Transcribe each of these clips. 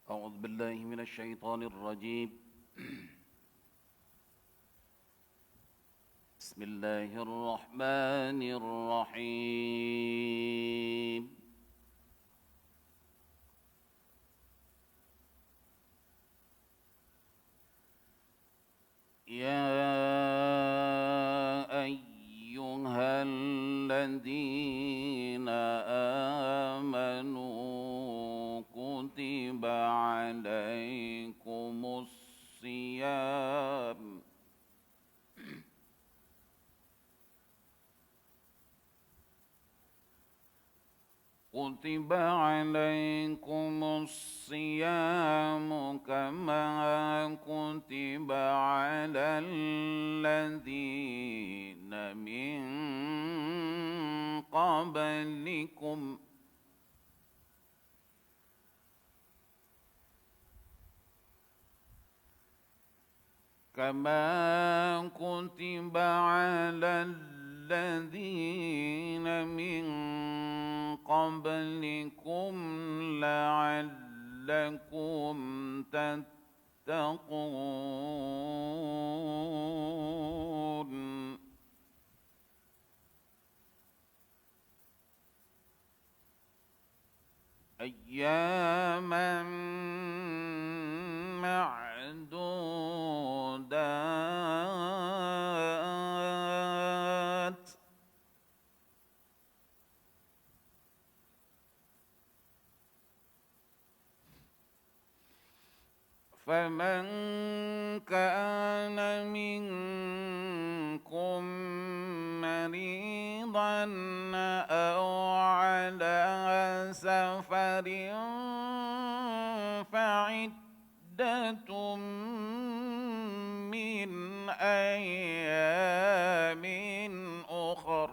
أعوذ بالله من الشيطان الرجيم. بسم الله الرحمن الرحيم. يا أيها الذين آمنوا كتب عليكم الصيام كما كتب على الذين من قبلكم لعلكم تتقون. أياما معدودات فمن كان منكم مريضا أو على سفر فعدة من أيام أخر.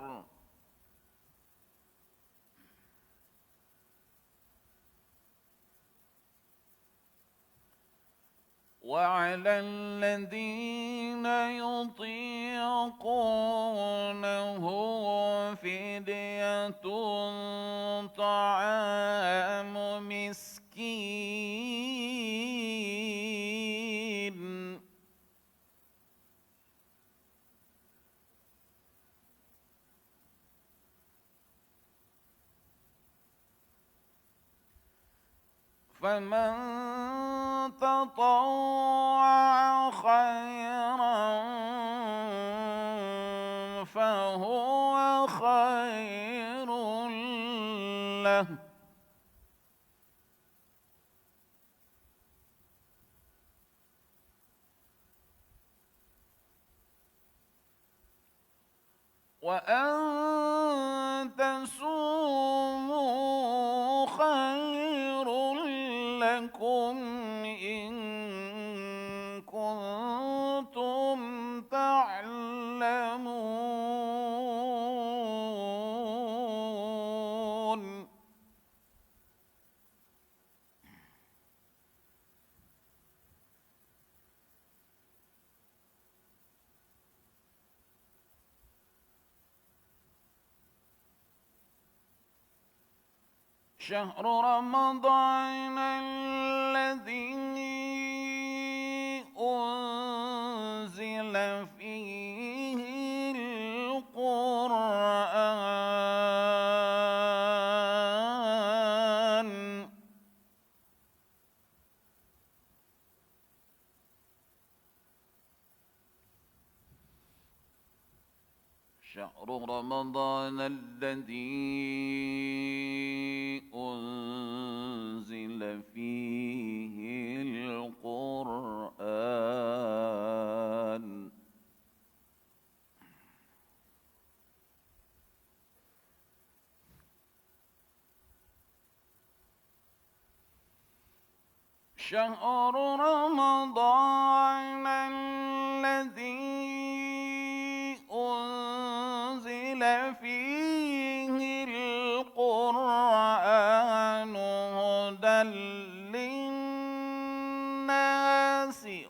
وعلى الذين يطيقونه فدية طعام مسكين. فمن تطوع خيرا فهو خير له. وأن تصوموا خير لكم إن كنتم تعلمون. شهر رمضان الذي أنزل فيه القرآن شهر رمضان الذي أنزل فيه القرآن شهر رمضان الذي أنزل فيه القرآن هدى للناس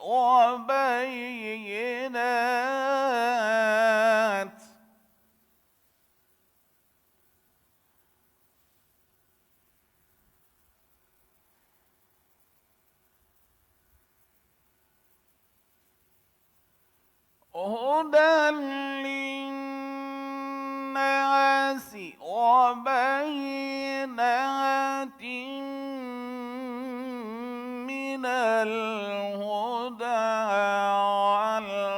وبينات هدى للناس وبينات من الهدى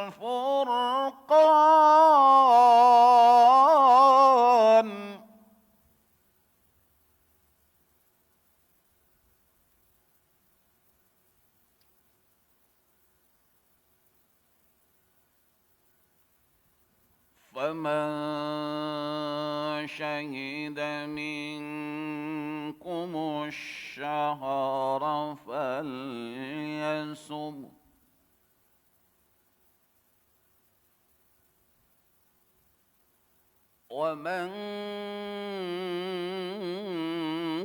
والفرقان فمن شهد منكم الشهر فليصم ومن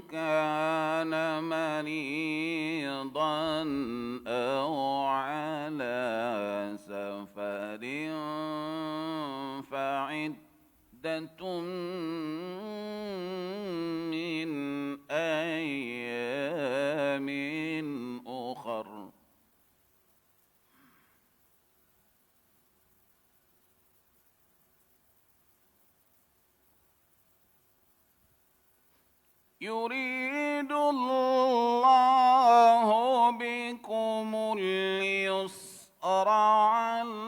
كان مريضا أو على سفر فعدة من أيام أخر يريد الله بكم اليسر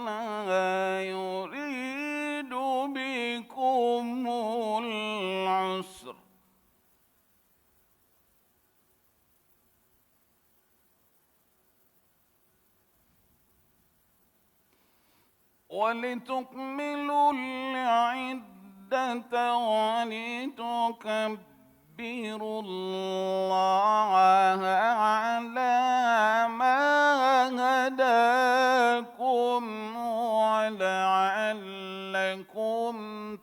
ولا يريد بكم العسر ولتكملوا العدة ولتكبروا الله على ما هداكم ولعلكم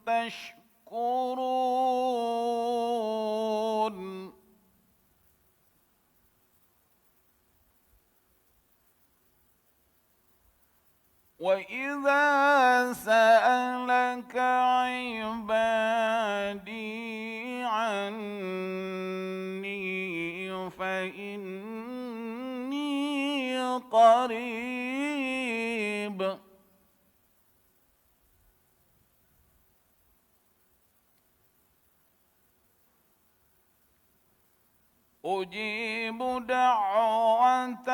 تشكرون وإذا سألك عبادي عني فإني قريب أجيب دعوة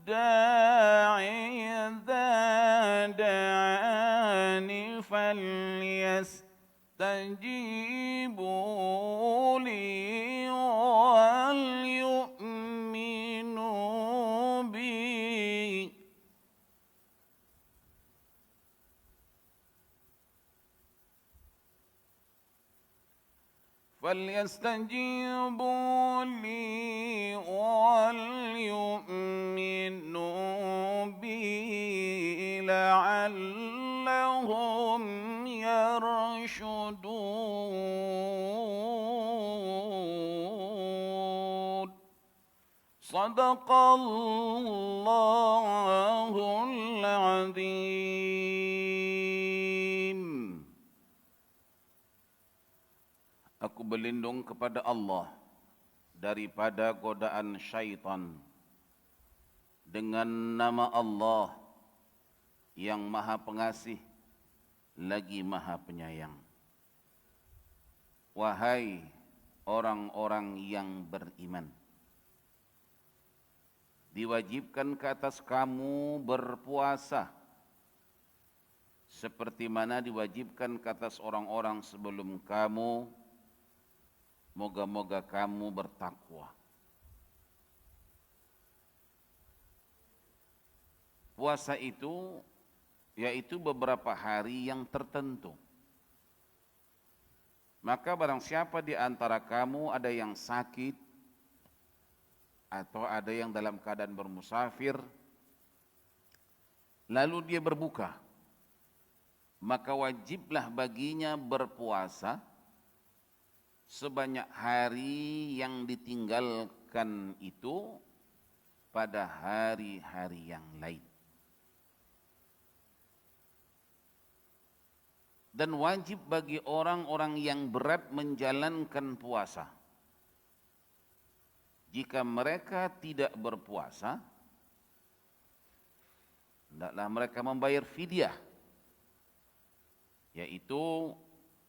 الداعي إذا دعاني فليستجيبوا لي وليؤمنوا بي فليستجيبوا لي وليؤمنوا بي لعلهم يرشدون صدق الله العظيم. Aku berlindung kepada Allah daripada godaan syaitan dengan nama Allah yang Maha Pengasih lagi Maha Penyayang. Wahai orang-orang yang beriman, diwajibkan ke atas kamu berpuasa seperti mana diwajibkan ke atas orang-orang sebelum kamu. Moga-moga kamu bertakwa. Puasa itu yaitu beberapa hari yang tertentu. Maka barang siapa di antara kamu ada yang sakit atau ada yang dalam keadaan bermusafir, lalu dia berbuka, maka wajiblah baginya berpuasa sebanyak hari yang ditinggalkan itu pada hari-hari yang lain. Dan wajib bagi orang-orang yang berat menjalankan puasa. Jika mereka tidak berpuasa, hendaklah mereka membayar fidyah yaitu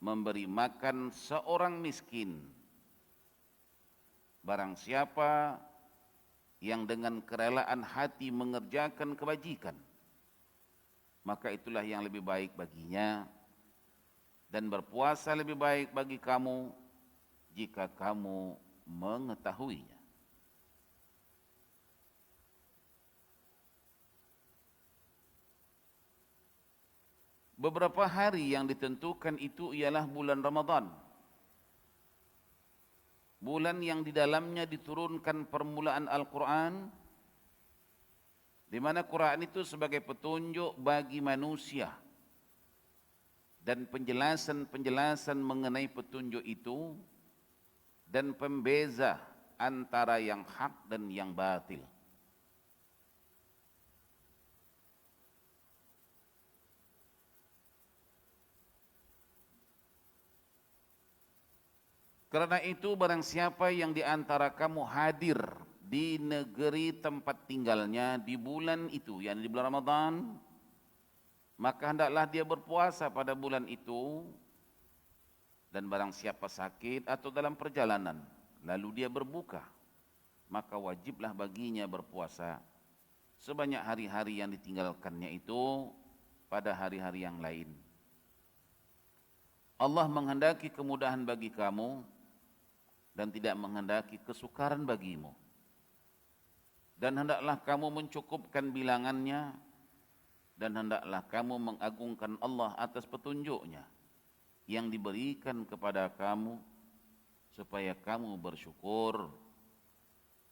memberi makan seorang miskin. Barang siapa yang dengan kerelaan hati mengerjakan kebajikan, maka itulah yang lebih baik baginya, dan berpuasa lebih baik bagi kamu jika kamu mengetahuinya. Beberapa hari yang ditentukan itu ialah bulan Ramadan. Bulan yang di dalamnya diturunkan permulaan Al-Quran, di mana Quran itu sebagai petunjuk bagi manusia dan penjelasan-penjelasan mengenai petunjuk itu dan pembeza antara yang hak dan yang batil. Karena itu barang siapa yang di antara kamu hadir di negeri tempat tinggalnya di bulan itu, yakni di bulan Ramadan, maka hendaklah dia berpuasa pada bulan itu. Dan barang siapa sakit atau dalam perjalanan, lalu dia berbuka, maka wajiblah baginya berpuasa sebanyak hari-hari yang ditinggalkannya itu pada hari-hari yang lain. Allah menghendaki kemudahan bagi kamu dan tidak menghendaki kesukaran bagimu. Dan hendaklah kamu mencukupkan bilangannya, dan hendaklah kamu mengagungkan Allah atas petunjuknya yang diberikan kepada kamu, supaya kamu bersyukur.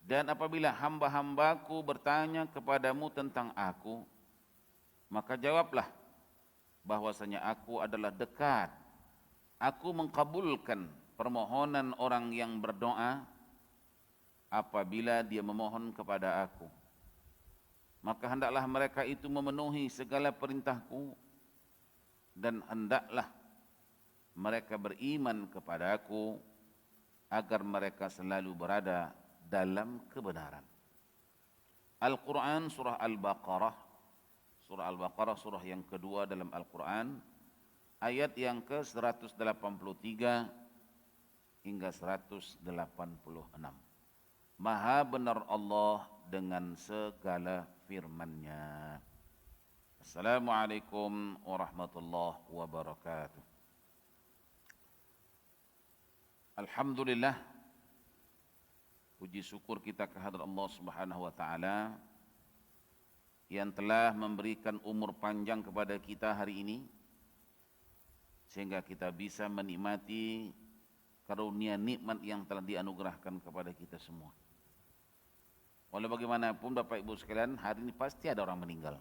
Dan apabila hamba-hambaku bertanya kepadamu tentang aku, maka jawablah bahwasanya aku adalah dekat. Aku mengkabulkan permohonan orang yang berdoa apabila dia memohon kepada aku. Maka hendaklah mereka itu memenuhi segala perintahku, dan hendaklah mereka beriman kepada aku, agar mereka selalu berada dalam kebenaran. Al-Quran surah Al-Baqarah, surah yang kedua dalam Al-Quran, ayat yang ke-183 hingga 186. Maha benar Allah dengan segala firman-Nya. Assalamualaikum warahmatullahi wabarakatuh. Alhamdulillah, puji syukur kita kehadrat Allah Subhanahu wa taala yang telah memberikan umur panjang kepada kita hari ini, sehingga kita bisa menikmati karunia nikmat yang telah dianugerahkan kepada kita semua. Walau bagaimanapun Bapak Ibu sekalian, hari ini pasti ada orang meninggal.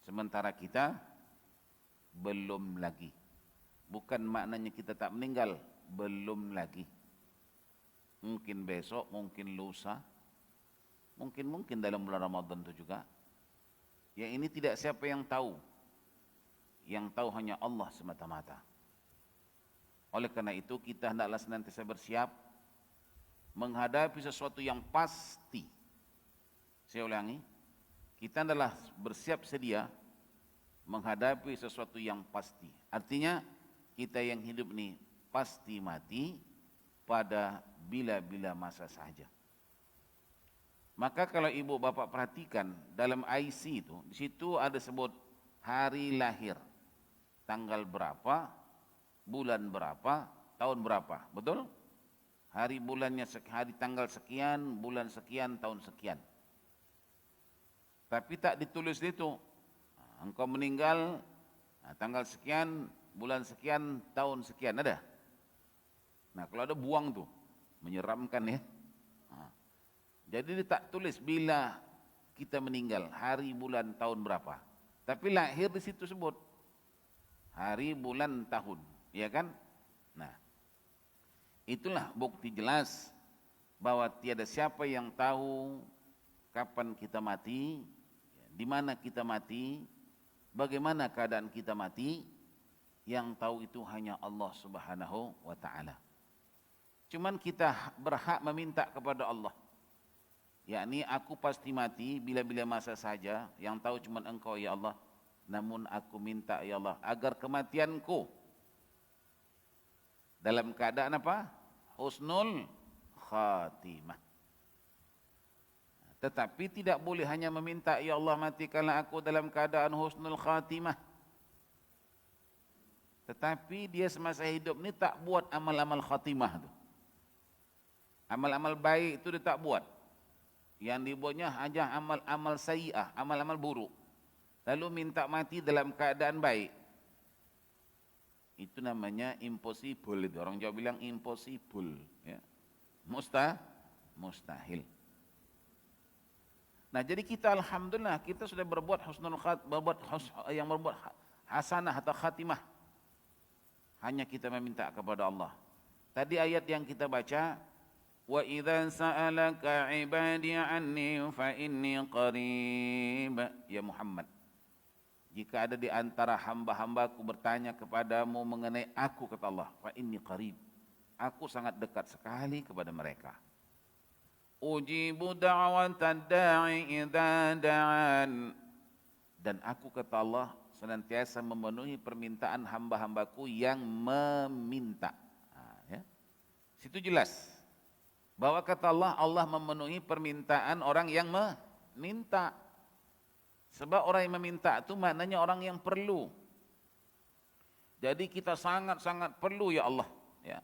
Sementara kita belum lagi. Bukan maknanya kita tak meninggal, belum lagi. Mungkin besok, mungkin lusa, mungkin dalam bulan Ramadan itu juga. Yang ini tidak siapa yang tahu. Yang tahu hanya Allah semata-mata. Oleh karena itu kita hendaklah senantiasa bersiap menghadapi sesuatu yang pasti. Saya ulangi, kita adalah bersiap sedia menghadapi sesuatu yang pasti. Artinya kita yang hidup ini pasti mati pada bila-bila masa saja. Maka kalau ibu bapak perhatikan dalam IC itu, di situ ada sebut hari lahir, tanggal berapa, bulan berapa, tahun berapa, betul? Hari bulannya hari tanggal sekian, bulan sekian, tahun sekian. Tapi tak ditulis itu. Engkau meninggal tanggal sekian, bulan sekian, tahun sekian, ada? Nah, kalau ada buang tuh, menyeramkan ya. Jadi dia tak tulis bila kita meninggal, hari, bulan, tahun berapa. Tapi lahir di situ sebut hari, bulan, tahun, ya kan? Nah, itulah bukti jelas bahwa tiada siapa yang tahu kapan kita mati, di mana kita mati, bagaimana keadaan kita mati. Yang tahu itu hanya Allah Subhanahu wa taala. Cuman kita berhak meminta kepada Allah, yakni aku pasti mati bila-bila masa saja, yang tahu cuma Engkau ya Allah. Namun aku minta ya Allah agar kematianku dalam keadaan apa? Husnul khatimah. Tetapi tidak boleh hanya meminta, ya Allah matikanlah aku dalam keadaan husnul khatimah. Tetapi dia semasa hidup ni tak buat amal-amal khatimah tu. Amal-amal baik itu dia tak buat. Yang dibuatnya hanya amal-amal sayyi'ah, amal-amal buruk. Lalu minta mati dalam keadaan baik. Itu namanya impossible itu. Orang Jawa bilang impossible. Ya. Mustahil. Nah jadi kita alhamdulillah kita sudah berbuat hasanah atau khatimah. Hanya kita meminta kepada Allah. Tadi ayat yang kita baca, wa idza sa'alaka 'ibadi 'anni fa inni qarib. Ya Muhammad, jika ada di antara hamba-hambaku bertanya kepadamu mengenai aku, kata Allah, fa inni qarib. Aku sangat dekat sekali kepada mereka. Ujibu da'watad da'i idza da'an. Dan aku, kata Allah, senantiasa memenuhi permintaan hamba-hambaku yang meminta. Ya. Situ jelas bahwa kata Allah, Allah memenuhi permintaan orang yang meminta. Sebab orang yang meminta itu maknanya orang yang perlu. Jadi kita sangat-sangat perlu ya Allah, ya,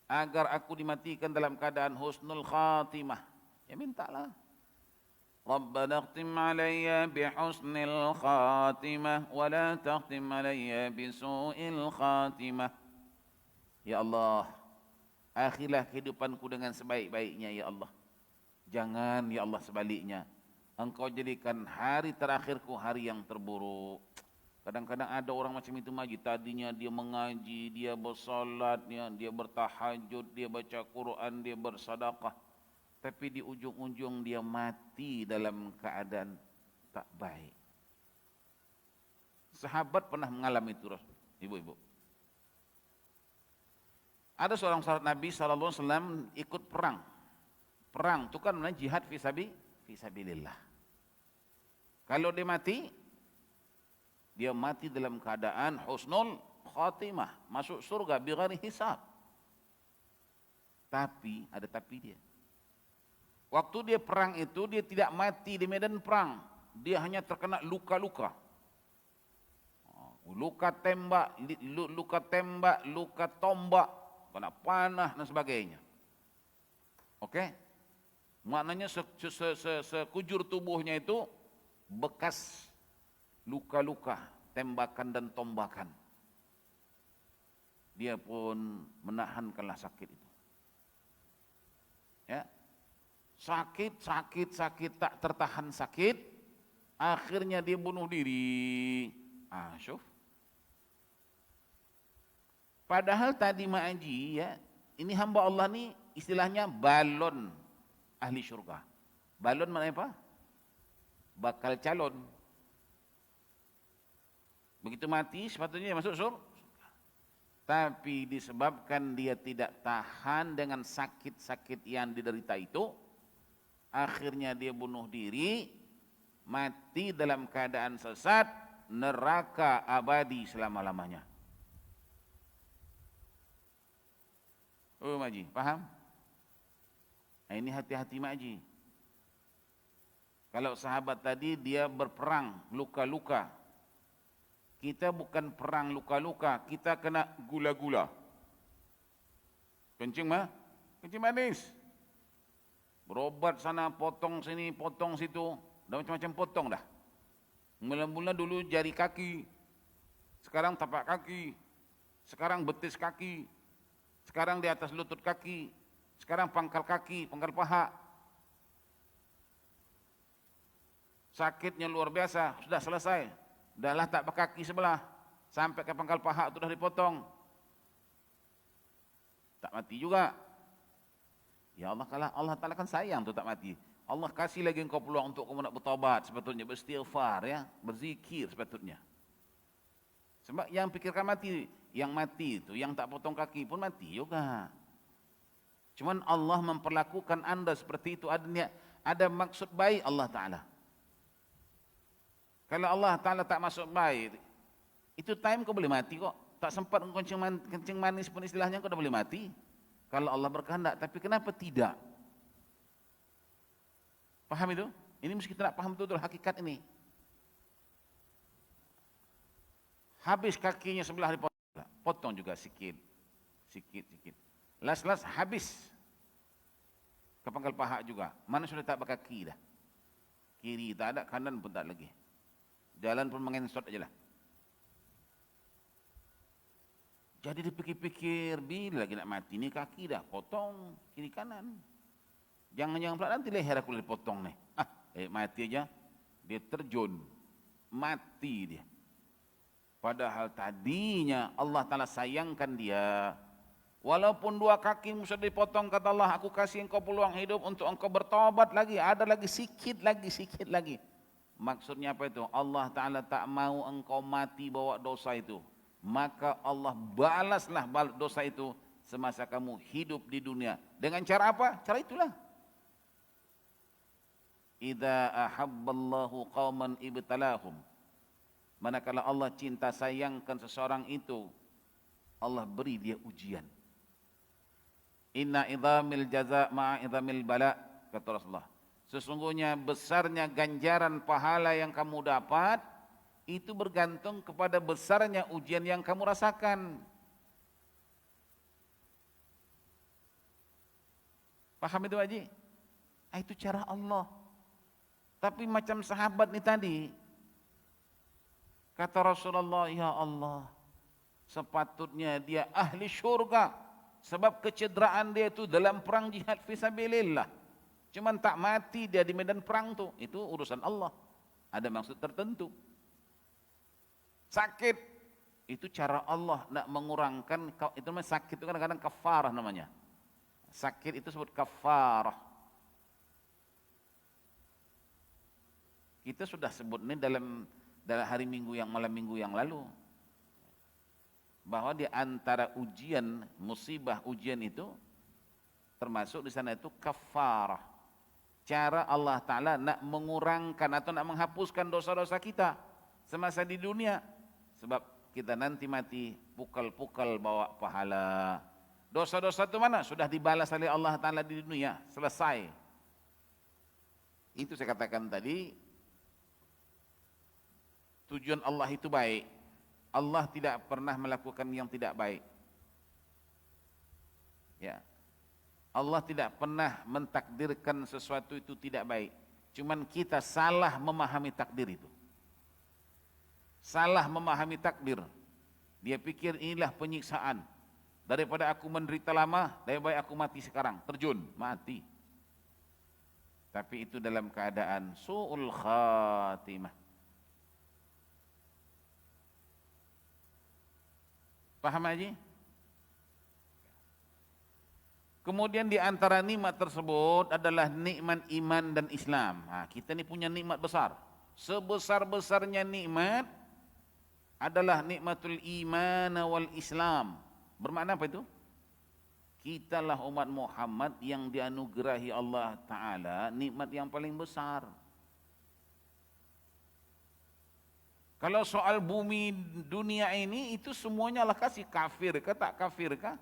agar aku dimatikan dalam keadaan husnul khatimah. Ya mintalah. Rabbana khtim alayya bihusnil khatimah wa la takhtim alayya bisu'il khatimah. Ya Allah, akhirlah kehidupanku dengan sebaik-baiknya ya Allah. Jangan ya Allah sebaliknya, Engkau jadikan hari terakhirku hari yang terburuk. Kadang-kadang ada orang macam itu Maji, tadinya dia mengaji, dia bersolat, dia bertahajud, dia baca Quran, dia bersedekah, tapi di ujung-ujung dia mati dalam keadaan tak baik. Sahabat pernah mengalami itu, ibu-ibu. Ada seorang sahabat Nabi SAW ikut perang. Perang itu kan jihad fisabilillah. Kalau dia mati dalam keadaan husnul khatimah, masuk surga bighairi hisab. Tapi ada tapi dia. Waktu dia perang itu dia tidak mati di medan perang, dia hanya terkena luka-luka. Luka tembak, luka tombak, kena panah dan sebagainya. Oke? Maknanya sekujur tubuhnya itu bekas luka-luka, tembakan dan tombakan. Dia pun menahankanlah sakit itu. Ya. Sakit, tak tertahan sakit, akhirnya dia bunuh diri. Syuf. Padahal tadi Ma'aji, ya, ini hamba Allah ni istilahnya balon ahli syurga. Balon mana apa? Bakal calon. Begitu mati sepatutnya dia masuk surga. Tapi disebabkan dia tidak tahan dengan sakit-sakit yang diderita itu, akhirnya dia bunuh diri, mati dalam keadaan sesat, neraka abadi selama-lamanya. Oh Maji, paham? Nah, ini hati-hati Maji. Kalau sahabat tadi dia berperang luka-luka, kita bukan perang luka-luka, kita kena gula-gula. Kencing manis. Berobat sana, potong sini, potong situ, dah macam-macam potong dah. Mula-mula dulu jari kaki, sekarang tapak kaki, sekarang betis kaki, sekarang di atas lutut kaki, sekarang pangkal kaki, pangkal paha. Sakitnya luar biasa, sudah selesai. Dahlah tak kaki sebelah, sampai ke pangkal paha itu dah dipotong. Tak mati juga. Ya Allah, kalau Allah Ta'ala kan sayang tu tak mati. Allah kasih lagi engkau peluang untuk kamu nak bertaubat sepatutnya, beristighfar, ya, berzikir sepatutnya. Sebab yang pikirkan mati, yang mati itu, yang tak potong kaki pun mati juga. Cuman Allah memperlakukan anda seperti itu, ada maksud baik Allah Ta'ala. Kalau Allah Ta'ala tak masuk baik, itu time kau boleh mati kok. Tak sempat kencing manis pun istilahnya kau dah boleh mati. Kalau Allah berkehendak, tapi kenapa tidak? Paham itu? Ini mesti kita nak paham betul hakikat ini. Habis kakinya sebelah dipotong, potong juga sikit. Las habis. Ke pangkal paha juga. Mana sudah tak berkaki dah. Kiri tak ada, kanan pun tak lagi. Jalan pun mengensot aja lah. Jadi dipikir-pikir, bila lagi nak mati ni kaki dah potong kiri kanan. Jangan-jangan pula nanti leher aku dipotong nih. Mati aja. Dia terjun. Mati dia. Padahal tadinya Allah Ta'ala sayangkan dia. Walaupun dua kaki sudah dipotong, kata Allah, aku kasih engkau peluang hidup untuk engkau bertobat lagi. Ada lagi sikit lagi. Maksudnya apa itu? Allah Ta'ala tak mau engkau mati bawa dosa itu. Maka Allah balaslah dosa itu semasa kamu hidup di dunia. Dengan cara apa? Cara itulah. Idza ahabballahu qauman ibtalahum. Manakala Allah cinta sayangkan seseorang itu, Allah beri dia ujian. Inna idhamil jaza ma'a idhamil bala, kata Rasulullah. Sesungguhnya besarnya ganjaran pahala yang kamu dapat, itu bergantung kepada besarnya ujian yang kamu rasakan. Paham itu Haji? Itu cara Allah. Tapi macam sahabat ni tadi, kata Rasulullah, ya Allah, sepatutnya dia ahli syurga. Sebab kecederaan dia itu dalam perang jihad fisabilillah. Cuman tak mati dia di medan perang tu. Itu urusan Allah. Ada maksud tertentu. Sakit. Itu cara Allah nak mengurangkan. Itu namanya sakit itu kadang-kadang kafarah namanya. Sakit itu sebut kafarah. Kita sudah sebut ini dalam hari minggu yang malam minggu yang lalu. Bahwa di antara ujian, musibah ujian itu, termasuk di sana itu kafarah. Cara Allah Ta'ala nak mengurangkan atau nak menghapuskan dosa-dosa kita semasa di dunia. Sebab kita nanti mati pukal-pukal bawa pahala. Dosa-dosa itu mana? Sudah dibalas oleh Allah Ta'ala di dunia. Selesai. Itu saya katakan tadi. Tujuan Allah itu baik. Allah tidak pernah melakukan yang tidak baik. Ya. Allah tidak pernah mentakdirkan sesuatu itu tidak baik. Cuman kita salah memahami takdir itu. Salah memahami takdir. Dia pikir inilah penyiksaan. Daripada aku menderita lama, lebih baik aku mati sekarang. Terjun, mati. Tapi itu dalam keadaan su'ul khatimah. Paham Haji? Kemudian di antara nikmat tersebut adalah nikmat iman dan Islam. Kita ni punya nikmat besar. Sebesar-besarnya nikmat adalah nikmatul iman wal Islam. Bermakna apa itu? Kitalah umat Muhammad yang dianugerahi Allah Ta'ala nikmat yang paling besar. Kalau soal bumi dunia ini, itu semuanya Allah kasih. Kafir ke tak kafir kah?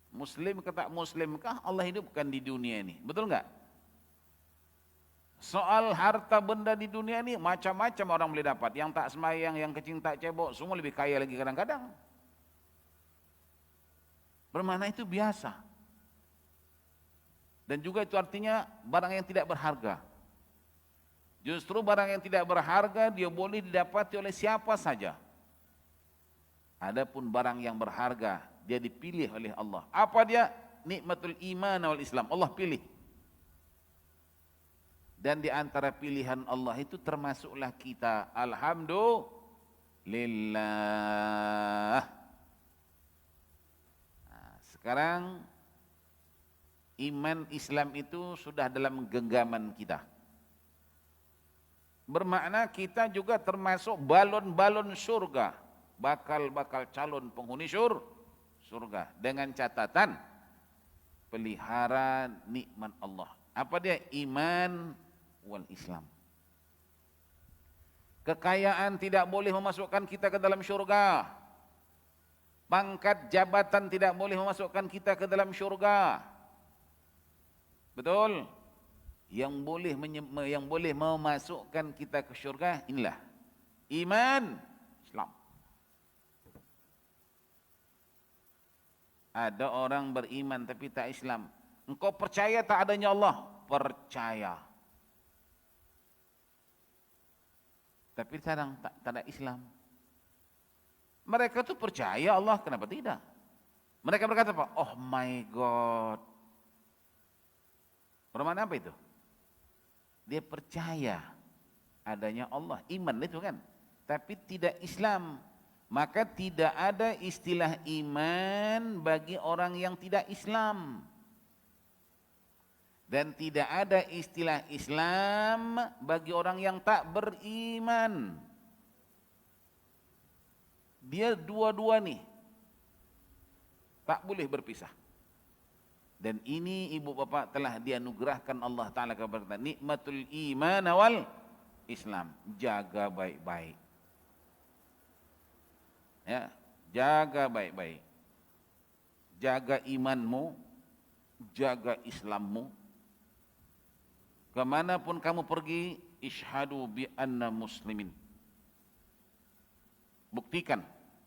Muslim ke tak muslim kah? Allah hidupkan di dunia ini. Betul enggak? Soal harta benda di dunia ini, macam-macam orang boleh dapat. Yang tak sembahyang, yang kecing tak cebok, semua lebih kaya lagi kadang-kadang. Bermakna itu biasa. Dan juga itu artinya barang yang tidak berharga. Justru barang yang tidak berharga dia boleh didapati oleh siapa saja. Adapun barang yang berharga dia dipilih oleh Allah. Apa dia? Nikmatul iman wal Islam. Allah pilih. Dan di antara pilihan Allah itu termasuklah kita. Alhamdulillah. Sekarang iman Islam itu sudah dalam genggaman kita. Bermakna kita juga termasuk balon-balon surga. Bakal-bakal calon penghuni surga. Dengan catatan pelihara nikmat Allah. Apa dia? Iman wal Islam. Kekayaan tidak boleh memasukkan kita ke dalam syurga. Pangkat jabatan tidak boleh memasukkan kita ke dalam syurga. Betul? Yang boleh memasukkan kita ke syurga inilah iman, Islam. Ada orang beriman tapi tak Islam. Engkau percaya tak adanya Allah? Percaya. Tapi sekarang tak ada Islam. Mereka tu percaya Allah, kenapa tidak? Mereka berkata apa? Oh my God. Bermakna apa itu? Dia percaya adanya Allah, iman itu kan. Tapi tidak Islam. Maka tidak ada istilah iman bagi orang yang tidak Islam. Dan tidak ada istilah Islam bagi orang yang tak beriman. Dia dua-dua nih. Tak boleh berpisah. Dan ini ibu bapa telah dianugerahkan Allah Ta'ala kepada kita. Nikmatul iman wal Islam. Jaga baik-baik. Ya, jaga baik-baik. Jaga imanmu, jaga Islammu. Kemanapun kamu pergi, ishadu bi anna muslimin. Buktikan,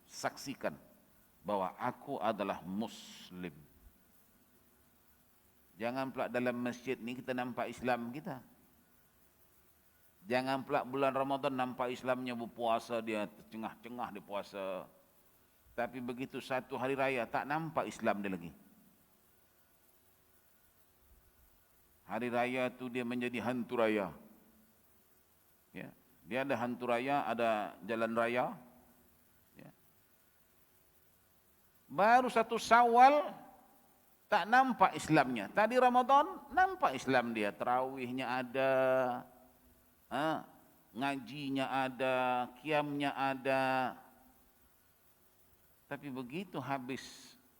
saksikan bahwa aku adalah muslim. Jangan pula dalam masjid ni kita nampak Islam kita. Jangan pula bulan Ramadan nampak Islamnya berpuasa, dia tercengah-cengah dia puasa. Tapi begitu satu hari raya tak nampak Islam dia lagi. Hari raya tu dia menjadi hantu raya. Ya, dia ada hantu raya, ada jalan raya. Ya. Baru satu Syawal tak nampak Islamnya. Tadi Ramadan nampak Islam dia, tarawihnya ada, ngajinya ada, qiyamnya ada. Tapi begitu habis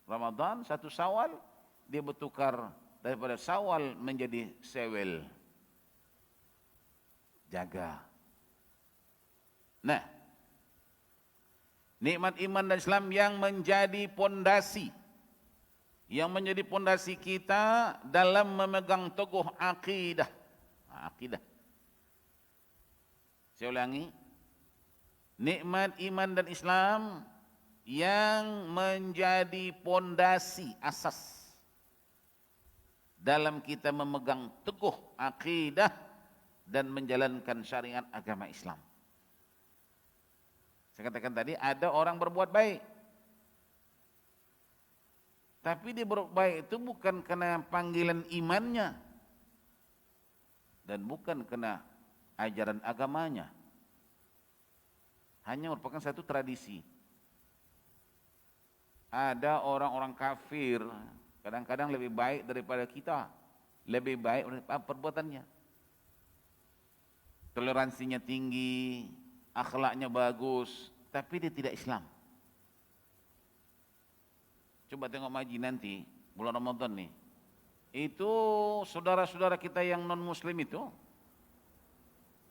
Ramadan satu Syawal dia bertukar daripada Syawal menjadi Sewel. Jaga. Nah, nikmat iman dan Islam yang menjadi pondasi, kita dalam memegang teguh akidah. Akidah. Saya ulangi. Nikmat iman dan Islam yang menjadi pondasi, asas dalam kita memegang teguh akidah dan menjalankan syariat agama Islam. Saya katakan tadi ada orang berbuat baik. Tapi dia berbuat baik itu bukan kena panggilan imannya. Dan bukan kena ajaran agamanya. Hanya merupakan satu tradisi. Ada orang-orang kafir kadang-kadang lebih baik daripada kita, lebih baik perbuatannya. Toleransinya tinggi, akhlaknya bagus, tapi dia tidak Islam. Coba tengok maji nanti, bulan Ramadan nih. Itu saudara-saudara kita yang non-muslim itu,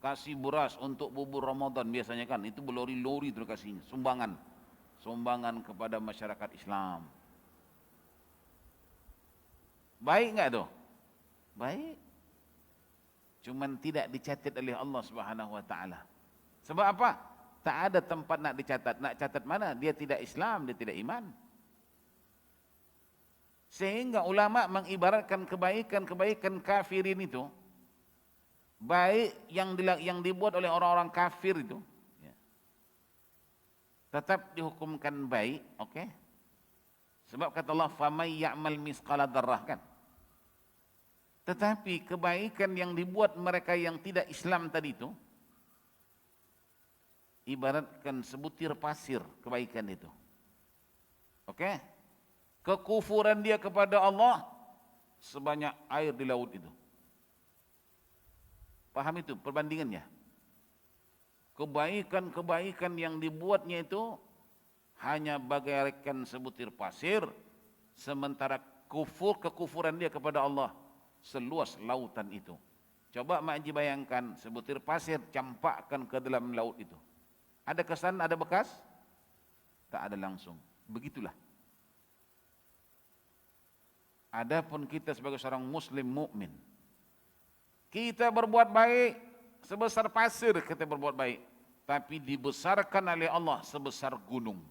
kasih beras untuk bubur Ramadan biasanya kan, itu berlori-lori itu kasihnya, sumbangan kepada masyarakat Islam. Baik enggak tuh? Baik. Cuman tidak dicatat oleh Allah Subhanahu wa taala. Sebab apa? Tak ada tempat nak dicatat. Nak catat mana? Dia tidak Islam, dia tidak iman. Sehingga ulama mengibaratkan kebaikan kafirin itu, baik yang dibuat oleh orang-orang kafir itu, ya, tetap dihukumkan baik, okey? Sebab kata Allah, "Famay ya'mal misqala dzarrah," kan? Tetapi kebaikan yang dibuat mereka yang tidak Islam tadi itu, ibaratkan sebutir pasir kebaikan itu. Okey? Kekufuran dia kepada Allah sebanyak air di laut itu. Paham itu perbandingannya? Kebaikan yang dibuatnya itu hanya bagaikan sebutir pasir, sementara kekufuran dia kepada Allah seluas lautan itu. Coba Mak Haji bayangkan sebutir pasir campakkan ke dalam laut itu. Ada kesan, ada bekas? Tak ada langsung. Begitulah. Adapun kita sebagai seorang muslim mukmin, kita berbuat baik sebesar pasir, kita berbuat baik, tapi dibesarkan oleh Allah sebesar gunung.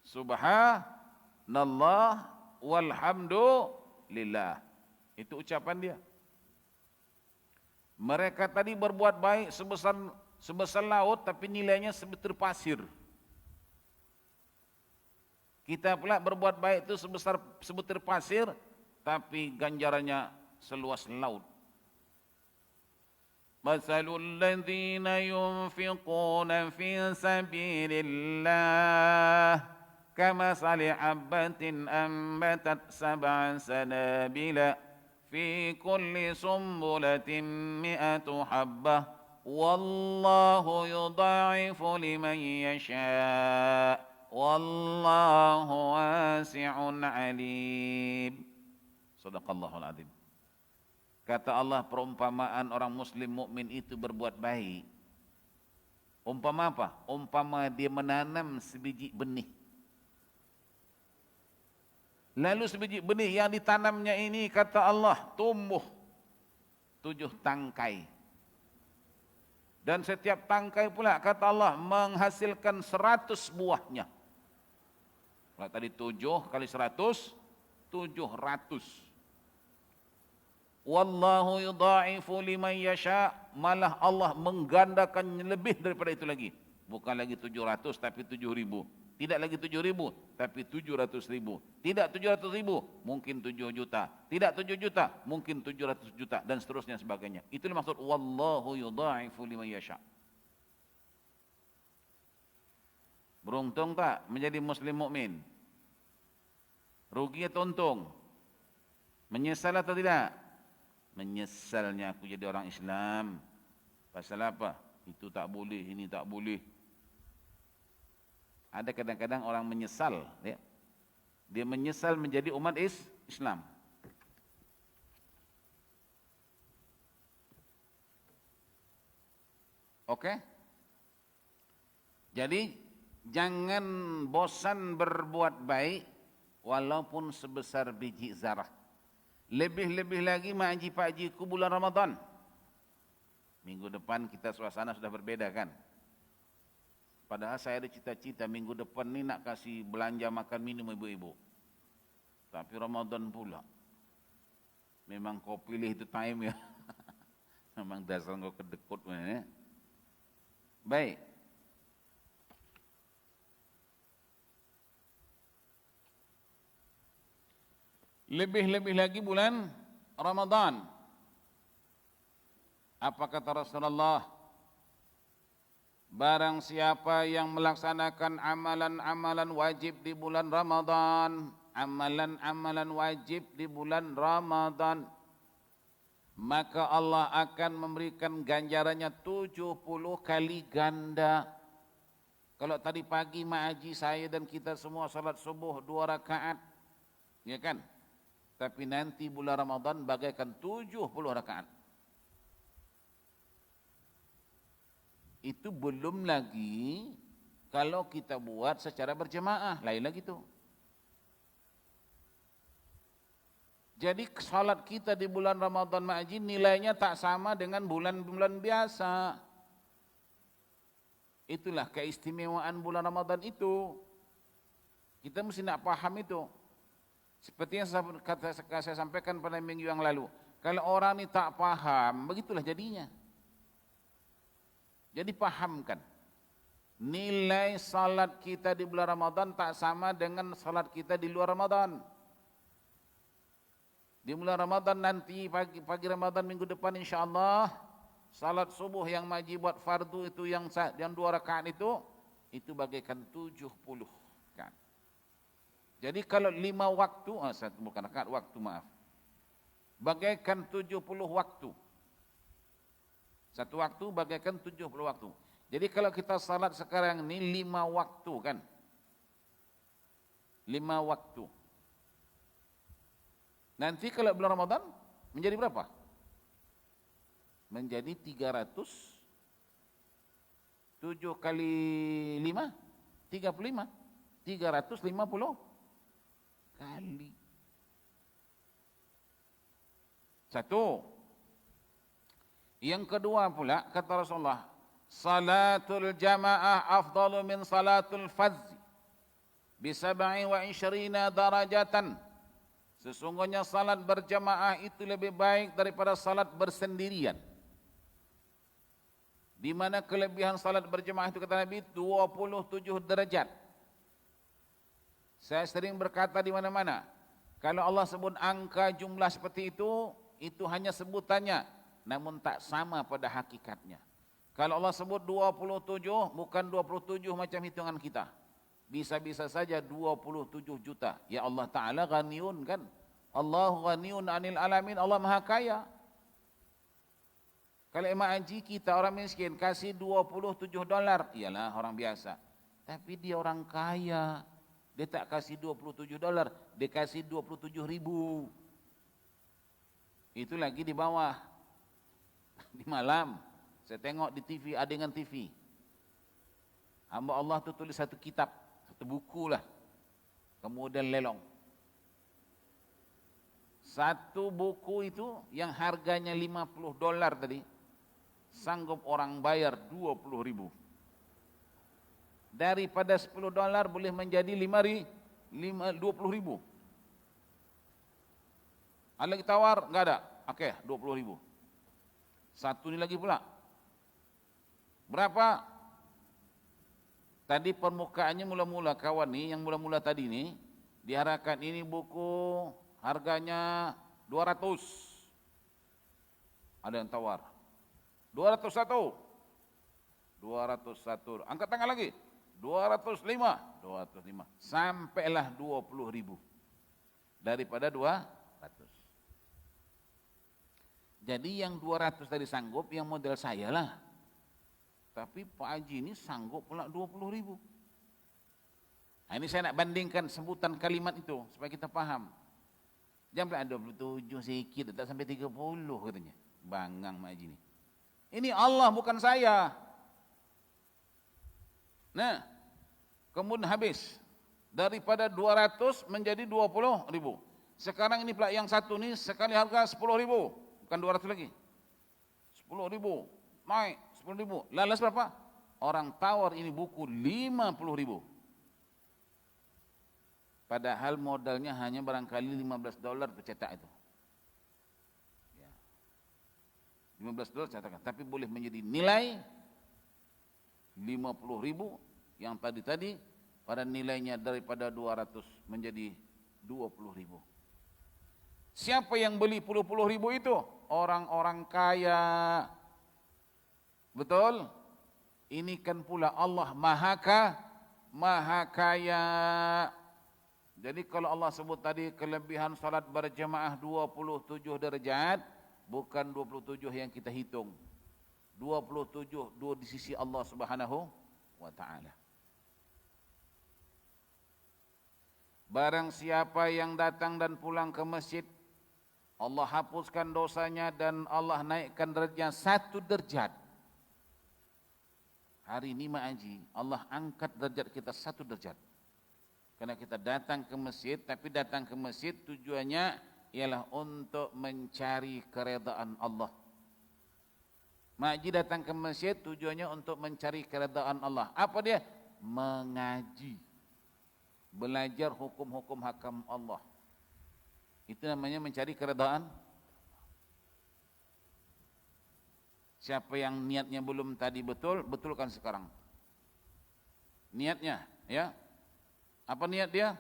Subhanallah walhamdulillah. Itu ucapan dia. Mereka tadi berbuat baik sebesar laut, tapi nilainya sebutir pasir. Kita pula berbuat baik itu sebesar sebutir pasir, tapi ganjarannya seluas laut. Masalul ladzina yunfiquna fi sabilillah kamasali habbatin ambatat sab'a sanabila fi kulli sumbulatin mi'atu habbah wallahu yudha'ifu liman yasha' wallahu wasi'un alim. Shadaqallahul adzim. Kata Allah, perumpamaan orang muslim mukmin itu berbuat baik. Umpama apa? Umpama dia menanam sebiji benih. Lalu sebiji benih yang ditanamnya ini, kata Allah, tumbuh 7 tangkai. Dan setiap tangkai pula, kata Allah, menghasilkan 100 buahnya. Kalau tadi 7 kali 100, 700. Wallahu yudha'ifu liman yasha', malah Allah menggandakan lebih daripada itu lagi. Bukan lagi 700 tapi 7.000. Tidak lagi 7.000 tapi 700.000. Tidak 700.000 mungkin 7 juta. Tidak 7 juta mungkin 700 juta dan seterusnya sebagainya. Itulah maksud wallahu yudha'ifu liman yasha'. Beruntung tak menjadi muslim mukmin? Rugi atau untung? Menyesal atau tidak? Menyesalnya aku jadi orang Islam. Pasal apa? Itu tak boleh, ini tak boleh. Ada kadang-kadang orang menyesal, ya. Dia menyesal menjadi umat Islam. Oke? Jadi jangan bosan berbuat baik walaupun sebesar biji zarah. Lebih-lebih lagi Mak Haji Pak Haji ku bulan Ramadan. Minggu depan kita suasana sudah berbeda kan. Padahal saya ada cita-cita minggu depan ni nak kasih belanja makan minum ibu-ibu. Tapi Ramadan pula. Memang kau pilih itu time ya. Memang dasar kau kedekut. Ya. Baik. Lebih-lebih lagi bulan Ramadan. Apa kata Rasulullah? Barang siapa yang melaksanakan amalan-amalan wajib di bulan Ramadan, amalan-amalan wajib di bulan Ramadan, maka Allah akan memberikan ganjarannya 70 kali ganda. Kalau tadi pagi Mak Haji saya dan kita semua salat subuh 2 rakaat, ya kan? Tapi nanti bulan Ramadan bagaikan 70 rakaat. Itu belum lagi kalau kita buat secara berjemaah, lain lagi tu. Jadi salat kita di bulan Ramadan Mak Haji nilainya tak sama dengan bulan-bulan biasa. Itulah keistimewaan bulan Ramadan itu. Kita mesti nak paham itu. Seperti yang saya sampaikan pada minggu yang lalu. Kalau orang ni tak paham, begitulah jadinya. Jadi pahamkan. Nilai salat kita di bulan Ramadan tak sama dengan salat kita di luar Ramadan. Di bulan Ramadan nanti, pagi Ramadan minggu depan insyaAllah, salat subuh yang Maji buat fardu itu yang 2 rakaat itu bagaikan 70 kan. Jadi kalau 5 waktu, bukan rakaat, waktu maaf. Bagaikan 70 waktu. Satu waktu bagaikan 70 waktu. Jadi kalau kita salat sekarang ini 5 waktu kan. 5 waktu. Nanti kalau bulan Ramadan menjadi berapa? Menjadi 7 kali 5, 35. 350 kali. Satu. Yang kedua pula, kata Rasulullah, salatul jamaah afdalu min salatul fadz bi 27 darajatan. Sesungguhnya salat berjamaah itu lebih baik daripada salat bersendirian. Di mana kelebihan salat berjamaah itu kata Nabi 27 derajat. Saya sering berkata di mana-mana, kalau Allah sebut angka jumlah seperti itu hanya sebutannya, namun tak sama pada hakikatnya. Kalau Allah sebut 27, bukan 27 macam hitungan kita. Bisa-bisa saja 27 juta. Ya Allah Ta'ala ghaniyun kan? Allahu ghaniyun anil alamin, Allah maha kaya. Kalau emak haji kita orang miskin kasih 27 dolar, iyalah orang biasa. Tapi dia orang kaya, dia tak kasih 27 dolar, dia kasih 27 ribu. Itu lagi di bawah. Di malam, saya tengok di TV, adegan TV. Hamba Allah tu tulis satu kitab, satu buku lah. Kemudian lelong. Satu buku itu yang harganya 50 dolar tadi, sanggup orang bayar 20 ribu. Daripada 10 dolar boleh menjadi 20 ribu. Ada lagi tawar? Enggak ada. Oke, 20 ribu. Satu ni lagi pula. Berapa? Tadi permukaannya mula-mula kawan ni, yang mula-mula tadi ni, diharapkan ini buku harganya 200. Ada yang tawar. 201. 201. Angkat tangan lagi. 205. 205. Sampailah 20 ribu. Daripada 200. Jadi yang 200 tadi sanggup, yang model saya lah. Tapi Pak Haji ini sanggup pula 20 ribu. Nah, ini saya nak bandingkan sebutan kalimat itu, supaya kita faham. Jangan pula 27 sikit, tak sampai 30 katanya. Bangang Pak Haji ini. Ini Allah bukan saya. Nah, kemudian habis. Daripada 200 menjadi 20 ribu. Sekarang ini pula yang satu ni sekali harga 10 ribu. Bukan 200 lagi. 10 ribu. Naik 10 ribu. Lalas berapa? Orang tawar ini buku 50 ribu. Padahal modalnya hanya barangkali 15 dolar tercetak itu. Ya. 15 dolar cetakan. Tapi boleh menjadi nilai 50 ribu. Yang tadi-tadi pada nilainya daripada 200 menjadi 20 ribu. Siapa yang beli puluh-puluh ribu itu? Orang-orang kaya. Betul? Ini kan pula Allah maha kaya. Jadi kalau Allah sebut tadi kelebihan salat berjamaah 27 derajat, bukan 27 yang kita hitung. 27 dua di sisi Allah Subhanahu wa taala. Barang siapa yang datang dan pulang ke masjid, Allah hapuskan dosanya dan Allah naikkan derajatnya 1 derajat. Hari ini Mak Haji, Allah angkat derajat kita 1 derajat. Karena kita datang ke masjid, tapi datang ke masjid tujuannya ialah untuk mencari keredaan Allah. Mak Haji datang ke masjid tujuannya untuk mencari keredaan Allah. Apa dia? Mengaji. Belajar hukum-hukum hakam Allah. Itu namanya mencari keredaan. Siapa yang niatnya belum tadi betul, betulkan sekarang. Niatnya, ya. Apa niat dia?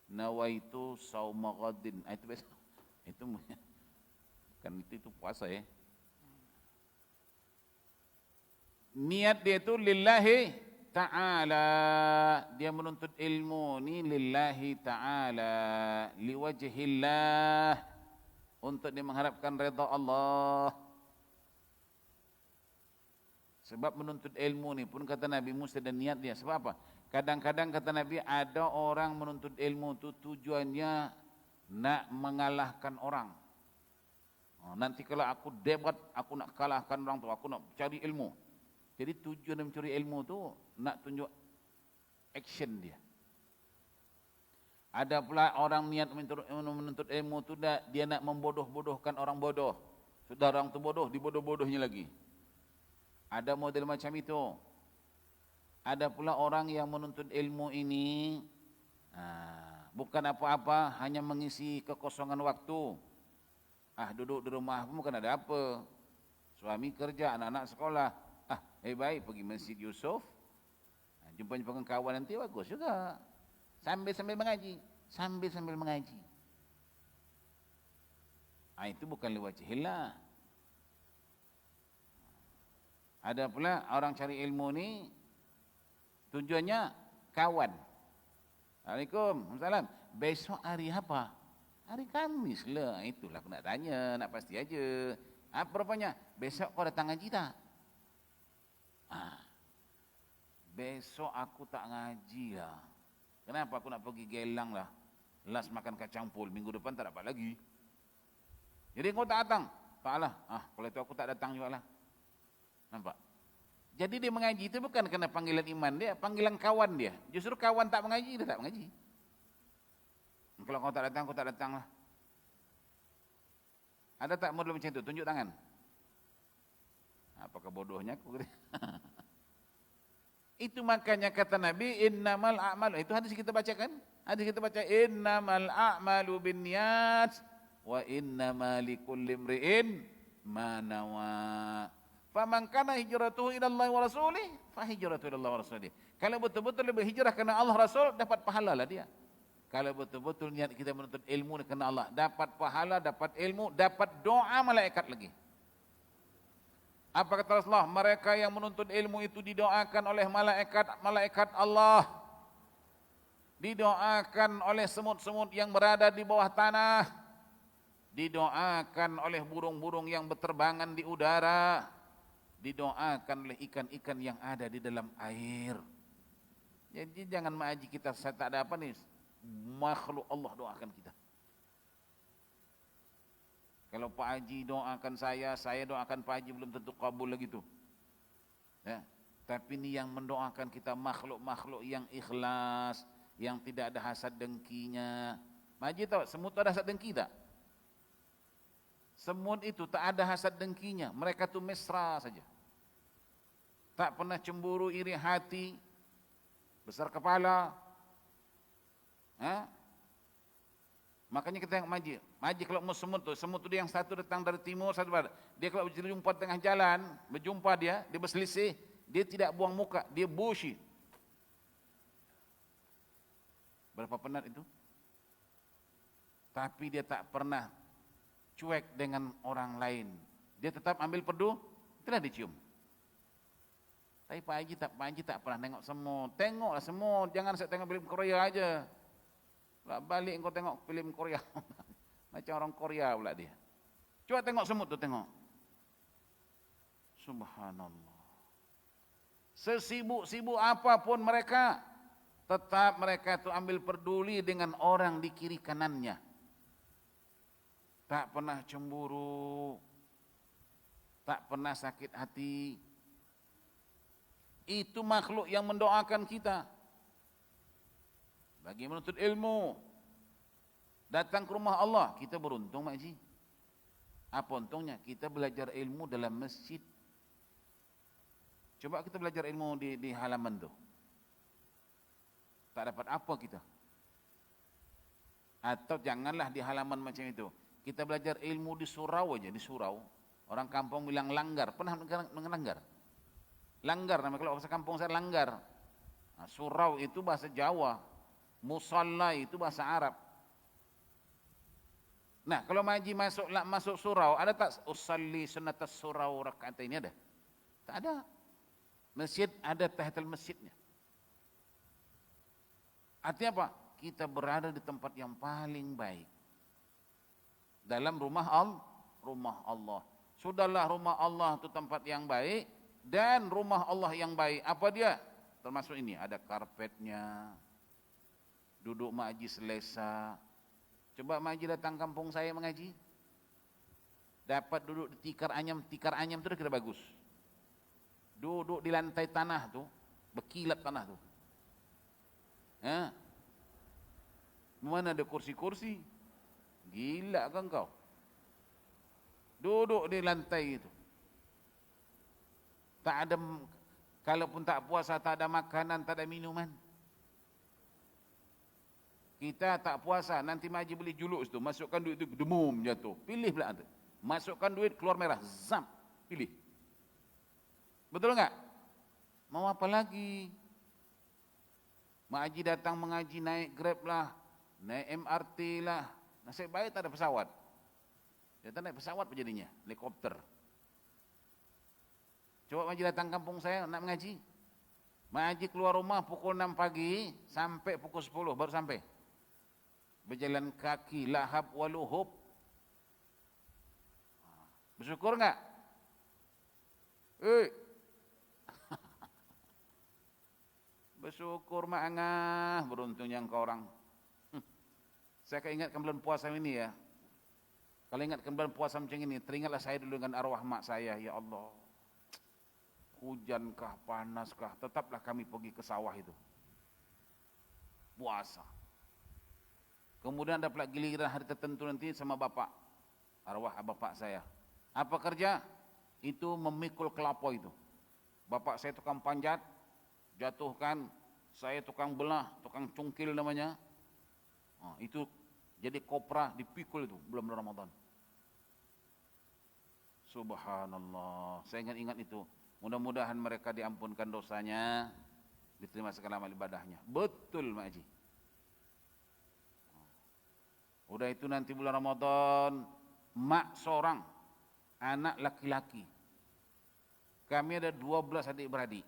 Nawaitu sauma ghadin. Itu biasa. Itu kan itu puasa ya. Niat dia itu lillahi ta'ala, dia menuntut ilmu ni lillahi ta'ala, liwajhillah, untuk dia mengharapkan redha Allah. Sebab menuntut ilmu ni pun kata Nabi Musa dan niat dia. Sebab apa? Kadang-kadang kata Nabi ada orang menuntut ilmu tu tujuannya nak mengalahkan orang. Nanti kalau aku debat, aku nak kalahkan orang tu, aku nak cari ilmu. Jadi tujuan mencari ilmu tu nak tunjuk action dia. Ada pula orang niat menuntut ilmu tu dia nak membodoh-bodohkan orang bodoh. Sudah orang tu bodoh, dibodoh-bodohnya lagi. Ada model macam itu. Ada pula orang yang menuntut ilmu ini bukan apa-apa, hanya mengisi kekosongan waktu. Duduk di rumah pun bukan ada apa. Suami kerja, anak-anak sekolah. Baik pergi Masjid Yusof. Jumpa-jumpa dengan kawan nanti bagus juga. Sambil-sambil mengaji. Sambil-sambil mengaji. Itu bukan liwajhillah. Ada pula orang cari ilmu ni tujuannya kawan. Assalamualaikum. Waalaikumsalam. Besok hari apa? Hari Khamis lah. Itulah aku nak tanya, nak pasti aja. Apa rupanya? Besok kau datang ngaji tak? Besok aku tak ngaji lah. Kenapa aku nak pergi Gelang lah? Last makan kacang pul, minggu depan tak dapat lagi. Jadi kau tak datang? Taklah. Kalau itu aku tak datang juga lah. Nampak? Jadi dia mengaji itu bukan kerana panggilan iman dia, panggilan kawan dia. Justru kawan tak mengaji, dia tak mengaji. Kalau kau tak datang, aku tak datang lah. Ada tak model macam itu? Tunjuk tangan. Apakah bodohnya aku? Itu makanya kata Nabi, innamal a'malu. Itu hadis kita bacakan. Hadis kita baca, innamal a'malu binniyat wa innama likulli imri'in ma nawa. Faman kana hijratuhu ila Allah wa rasulih, fa hijratuhu ila Allah wa rasulih. Kalau betul-betul lebih hijrah kerana Allah Rasul, dapat pahala lah dia. Kalau betul-betul niat kita menuntut ilmu kerana Allah, dapat pahala, dapat ilmu, dapat doa malaikat lagi. Apa kata Rasulullah? Mereka yang menuntut ilmu itu didoakan oleh malaikat Allah. Didoakan oleh semut-semut yang berada di bawah tanah. Didoakan oleh burung-burung yang berterbangan di udara. Didoakan oleh ikan-ikan yang ada di dalam air. Jadi jangan mengaji kita, saya tak ada apa nih. Makhluk Allah doakan kita. Kalau Pak Haji doakan saya doakan Pak Haji, belum tentu kabul lagi tu. Ya. Tapi ni yang mendoakan kita makhluk-makhluk yang ikhlas, yang tidak ada hasad dengkinya. Pak Haji tahu semut ada hasad dengki tak? Semut itu tak ada hasad dengkinya, mereka tu mesra saja. Tak pernah cemburu, iri hati, besar kepala. Makanya kita tengok Maji kalau mau semut tu dia yang satu datang dari timur, satu barat. Dia kalau berjumpa tengah jalan, berjumpa dia berselisih, dia tidak buang muka, dia bushy. Berapa penat itu? Tapi dia tak pernah cuek dengan orang lain. Dia tetap ambil pedu, tidak dicium. Tapi Pak Haji tak pernah tengok semut. Tengoklah semut, jangan saya tengok film Korea aja. Balik engkau tengok film Korea. Macam orang Korea pula dia. Coba tengok semut tu, tengok. Subhanallah. Sesibuk-sibuk apapun mereka, tetap mereka tu ambil peduli dengan orang di kiri kanannya. Tak pernah cemburu, tak pernah sakit hati. Itu makhluk yang mendoakan kita. Bagi menuntut ilmu, datang ke rumah Allah, kita beruntung Mak Haji. Apa untungnya? Kita belajar ilmu dalam masjid. Coba kita belajar ilmu di halaman tu. Tak dapat apa kita. Atau janganlah di halaman macam itu. Kita belajar ilmu di surau aja, di surau. Orang kampung bilang langgar. Pernah mengelanggar? Langgar, namanya kalau bahasa kampung saya langgar. Surau itu bahasa Jawa. Musalla itu bahasa Arab. Nah, kalau Maji masuk surau, ada tak usalli sunnatas surau rakaat ini ada? Tak ada. Masjid ada tahiyatul masjidnya. Artinya apa? Kita berada di tempat yang paling baik. Dalam rumah Allah. Sudahlah rumah Allah itu tempat yang baik dan rumah Allah yang baik. Apa dia? Termasuk ini, ada karpetnya. Duduk Mak Haji selesa. Coba Mak Haji datang kampung saya mengaji. Dapat duduk di tikar anyam tu dah kira bagus. Duduk di lantai tanah tu, berkilat tanah tu. Mana ada kursi-kursi? Gila kan kau? Duduk di lantai itu. Tak ada, kalaupun tak puasa, tak ada makanan, tak ada minuman. Kita tak puasa, nanti Mak Haji beli juluk tu, masukkan duit tu, demum jatuh. Pilih pula tu. Masukkan duit, keluar merah, zam, pilih. Betul enggak? Mau apa lagi? Mak Haji datang mengaji, naik Grab lah, naik MRT lah. Nasib baik tak ada pesawat. Dia tak naik pesawat jadinya, helikopter. Coba Mak Haji datang kampung saya nak mengaji. Mak Haji keluar rumah pukul 6 pagi sampai pukul 10 baru sampai. Berjalan kaki, lahap waluhub. Bersyukur enggak? Bersyukur mak angah, beruntungnya engkau orang. Saya ingatkan bulan puasa ini ya. Kalau ingatkan bulan puasa macam ini, teringatlah saya dulu dengan arwah mak saya. Ya Allah, hujankah, panaskah, tetaplah kami pergi ke sawah itu. Puasa. Kemudian ada pula giliran hari tertentu nanti sama bapak, arwah bapak saya. Apa kerja? Itu memikul kelapa itu. Bapak saya tukang panjat, jatuhkan, saya tukang belah, tukang cungkil namanya. Itu jadi kopra dipikul itu bulan Ramadan. Subhanallah, saya ingat itu. Mudah-mudahan mereka diampunkan dosanya, diterima segala amal ibadahnya. Betul Mak Haji. Udah itu nanti bulan Ramadan, mak seorang, anak laki-laki. Kami ada 12 adik-beradik.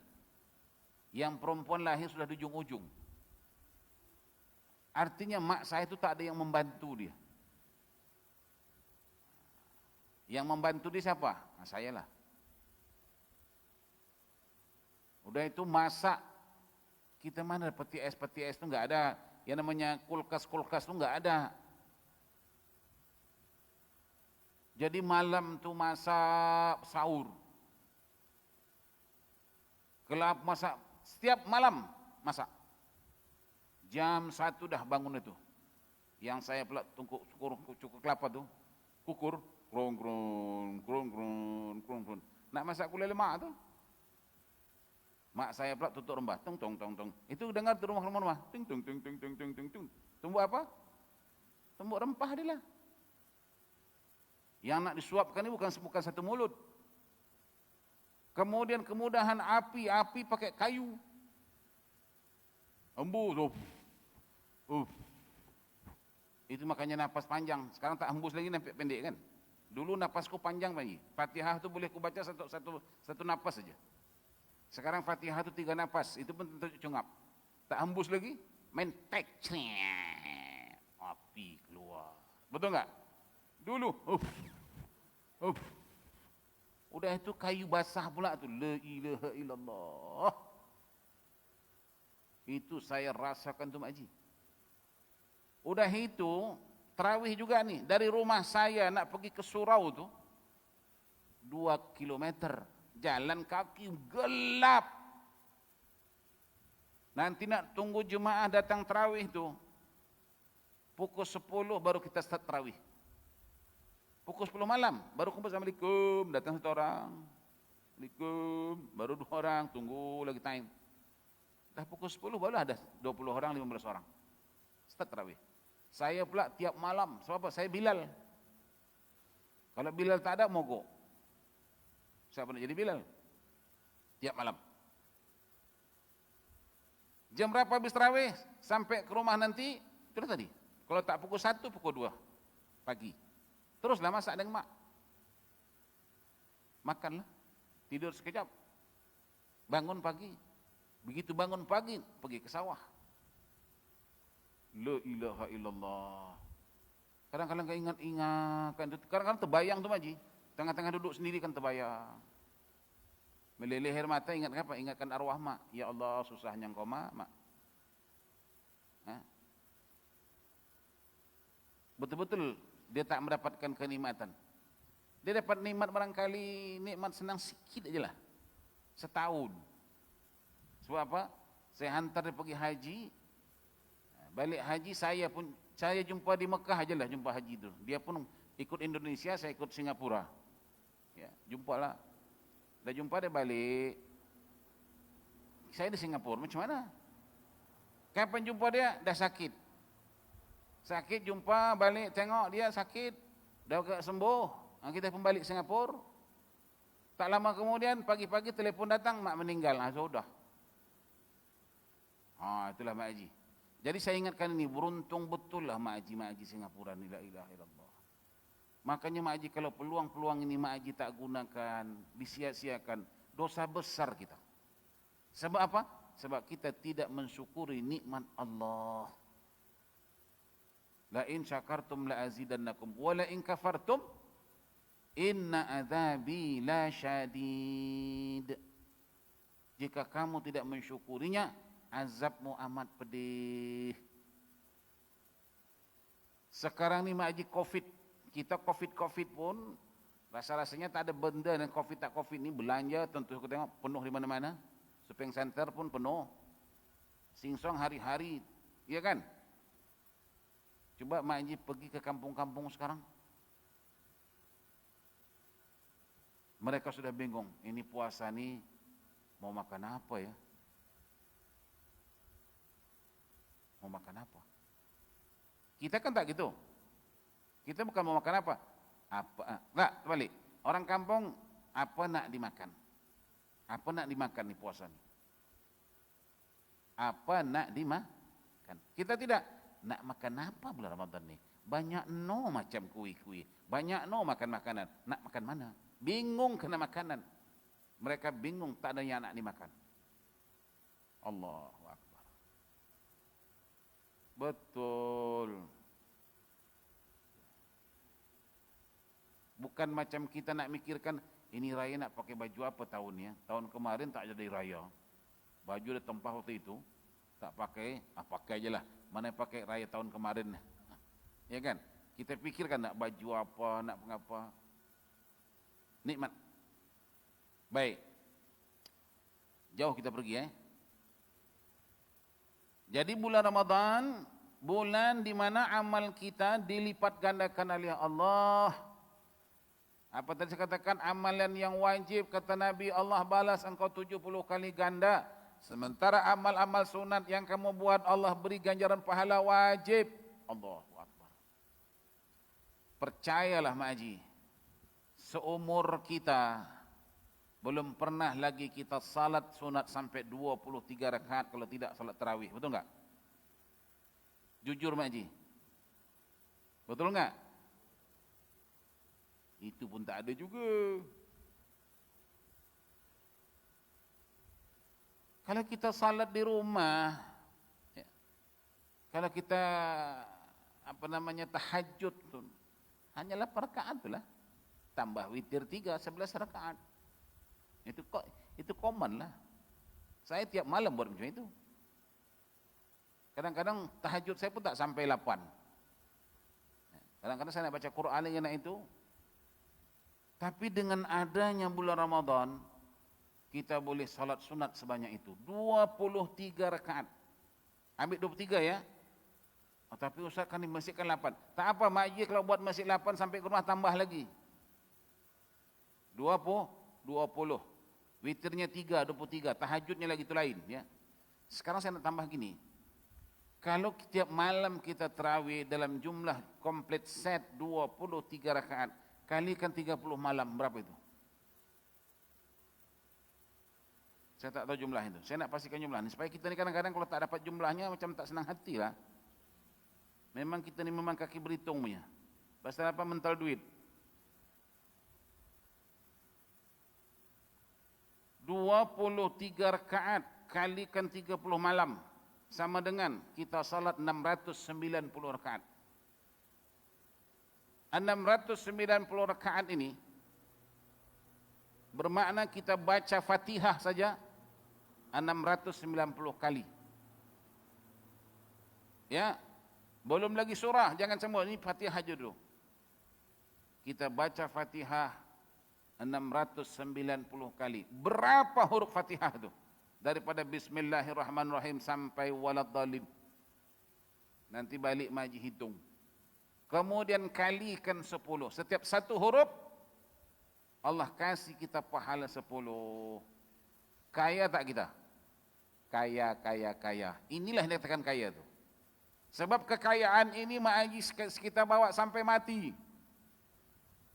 Yang perempuan lahir sudah di ujung-ujung. Artinya mak saya itu tak ada yang membantu dia. Yang membantu dia siapa? Saya lah. Udah itu masak. Kita mana peti es itu enggak ada. Yang namanya kulkas itu enggak ada. Jadi malam tu masak sahur. Kelap masak, setiap malam masak. Jam 1 dah bangun itu. Yang saya pula cukur kelapa tu, kukur, krong. Nak masak gulai lemak tu. Mak saya pula tutup rembah, tong. Itu dengar tu rumah. Tung. Tumbuk apa? Tumbuk rempah dia lah. Yang nak disuapkan ni bukan satu mulut. Kemudian kemudahan api pakai kayu. Embus. Itu makanya napas panjang. Sekarang tak hembus lagi, nampak pendek kan. Dulu napasku panjang lagi. Fatihah tu boleh ku baca satu napas saja. Sekarang Fatihah tu 3 napas. Itu pun tentu cungap. Tak hembus lagi, main tek. Api keluar. Betul enggak? Dulu. Udah itu kayu basah pula tu. La ilaha illallah. Itu saya rasakan tu Mak Haji. Udah itu, tarawih juga nih. Dari rumah saya nak pergi ke surau tu, 2 kilometer. Jalan kaki gelap. Nanti nak tunggu jemaah datang tarawih tu, pukul 10 baru kita start tarawih. Pukul 10 malam, baru kumpul Assalamualaikum, datang 1 orang. Assalamualaikum, baru 2 orang, tunggu lagi time. Dah pukul 10 baru ada 20 orang, 15 orang. Start tarawih. Saya pula tiap malam, sebab apa? Saya Bilal. Kalau Bilal tak ada, mogok. Siapa nak jadi Bilal? Tiap malam. Jam berapa habis tarawih? Sampai ke rumah nanti, itu tadi. Kalau tak pukul 1, pukul 2 pagi. Teruslah masak dengan mak. Makanlah. Tidur sekejap. Bangun pagi. Begitu bangun pagi, pergi ke sawah. La ilaha illallah. Kadang-kadang ingat-ingat. Kadang-kadang terbayang tu Mak Haji. Tengah-tengah duduk sendiri kan terbayang. Meleleh air mata, ingat apa? Ingatkan arwah mak. Ya Allah, susahnya engkau mak. Betul-betul dia tak mendapatkan kenikmatan. Dia dapat nikmat barangkali, nikmat senang sikit aja lah. Setahun. Sebab apa? Saya hantar dia pergi haji. Balik haji saya jumpa di Mekah aja lah jumpa haji tu. Dia pun ikut Indonesia, saya ikut Singapura. Ya, jumpalah. Dah jumpa dia balik. Saya di Singapura, macam mana? Kapan jumpa dia? Dah sakit. Sakit jumpa, balik tengok dia sakit. Dah sembuh. Kita pun balik Singapura. Tak lama kemudian, pagi-pagi telefon datang, mak meninggal. Sudah. Itulah Mak Haji. Jadi saya ingatkan ini, beruntung betul lah Mak Haji Singapura ni, la ilaha illallah. Makanya Mak Haji, kalau peluang-peluang ini Mak Haji tak gunakan, disia-siakan, dosa besar kita. Sebab apa? Sebab kita tidak mensyukuri nikmat Allah. La in syakartum la azidannakum wa la in kafartum inna adzabi la syadid. Jika kamu tidak mensyukurinya, azabmu amat pedih. Sekarang ni Mak Haji Covid, kita Covid pun rasa-rasanya tak ada benda dengan Covid tak Covid ni. Belanja tentu kita tengok penuh di mana-mana. Shopping center pun penuh. Singsong hari-hari, iya kan? Coba Mak Haji pergi ke kampung-kampung sekarang. Mereka sudah bingung, ini puasa ni mau makan apa ya? Mau makan apa? Kita kan tak gitu. Kita bukan mau makan apa? Enggak, terbalik. Orang kampung, apa nak dimakan? Apa nak dimakan nih puasa nih? Apa nak dimakan? Kita tidak. Nak makan apa bulan Ramadan nih? Banyak macam kuih-kuih. Banyak makan makanan. Nak makan mana? Bingung kena makanan. Mereka bingung, tak ada yang nak dimakan. Allahu Akbar. Betul. Bukan macam kita nak mikirkan, ini raya nak pakai baju apa tahun ni? Tahun kemarin tak jadi raya. Baju dah tempah waktu itu, tak pakai, pakai je lah. Mana pakai raya tahun kemarin. Ya kan? Kita fikirkan nak baju apa, nak mengapa. Nikmat. Baik. Jauh kita pergi Jadi bulan Ramadan, bulan di mana amal kita dilipat gandakan oleh Allah. Apa tadi saya katakan, amalan yang wajib, kata Nabi, Allah balas engkau 70 kali ganda. Sementara amal-amal sunat yang kamu buat, Allah beri ganjaran pahala wajib. Allahu Akbar. Percayalah Mak Haji, seumur kita belum pernah lagi kita salat sunat sampai 23 rakaat kalau tidak salat tarawih. Betul enggak? Jujur Mak Haji. Betul enggak? Itu pun tak ada juga. Kalau kita salat di rumah, kalau kita tahajud tu, hanya 8 rakaat itulah. Tambah witir 3, 11 rakaat. Itu common lah. Saya tiap malam buat macam itu. Kadang-kadang tahajud saya pun tak sampai 8. Kadang-kadang saya nak baca Quran yang nak itu. Tapi dengan adanya bulan Ramadan, kita boleh salat sunat sebanyak itu. 23 rakaat. Ambil 23 ya. Tapi Ustaz kan di masjid kan 8. Tak apa, Mak Haji kalau buat masjid 8 sampai ke rumah tambah lagi. 20. Witirnya 3, 23. Tahajudnya lagi itu lain. Ya. Sekarang saya nak tambah gini. Kalau tiap malam kita tarawih dalam jumlah komplit set 23 rakaat, kalikan 30 malam, berapa itu? Saya tak tahu jumlah itu. Saya nak pastikan jumlah ini. Supaya kita ni kadang-kadang kalau tak dapat jumlahnya macam tak senang hati lah. Memang kita ni memang kaki berhitung punya. Pasal apa? Mental duit. 23 rakaat kalikan 30 malam. Sama dengan kita salat 690 rakaat. 690 rakaat ini bermakna kita baca Fatihah saja 690 kali. Ya. Belum lagi surah, jangan semua ini Fatihah aja dulu. kita baca Fatihah 690 kali. Berapa huruf Fatihah itu? Daripada Bismillahirrahmanirrahim sampai Waladhdallin. Nanti balik maji hitung. Kemudian kalikan 10. Setiap satu huruf Allah kasih kita pahala 10. Kaya tak kita? Kaya, kaya, kaya. Inilah yang dikatakan kaya tu. Sebab kekayaan ini Mak Haji kita bawa sampai mati.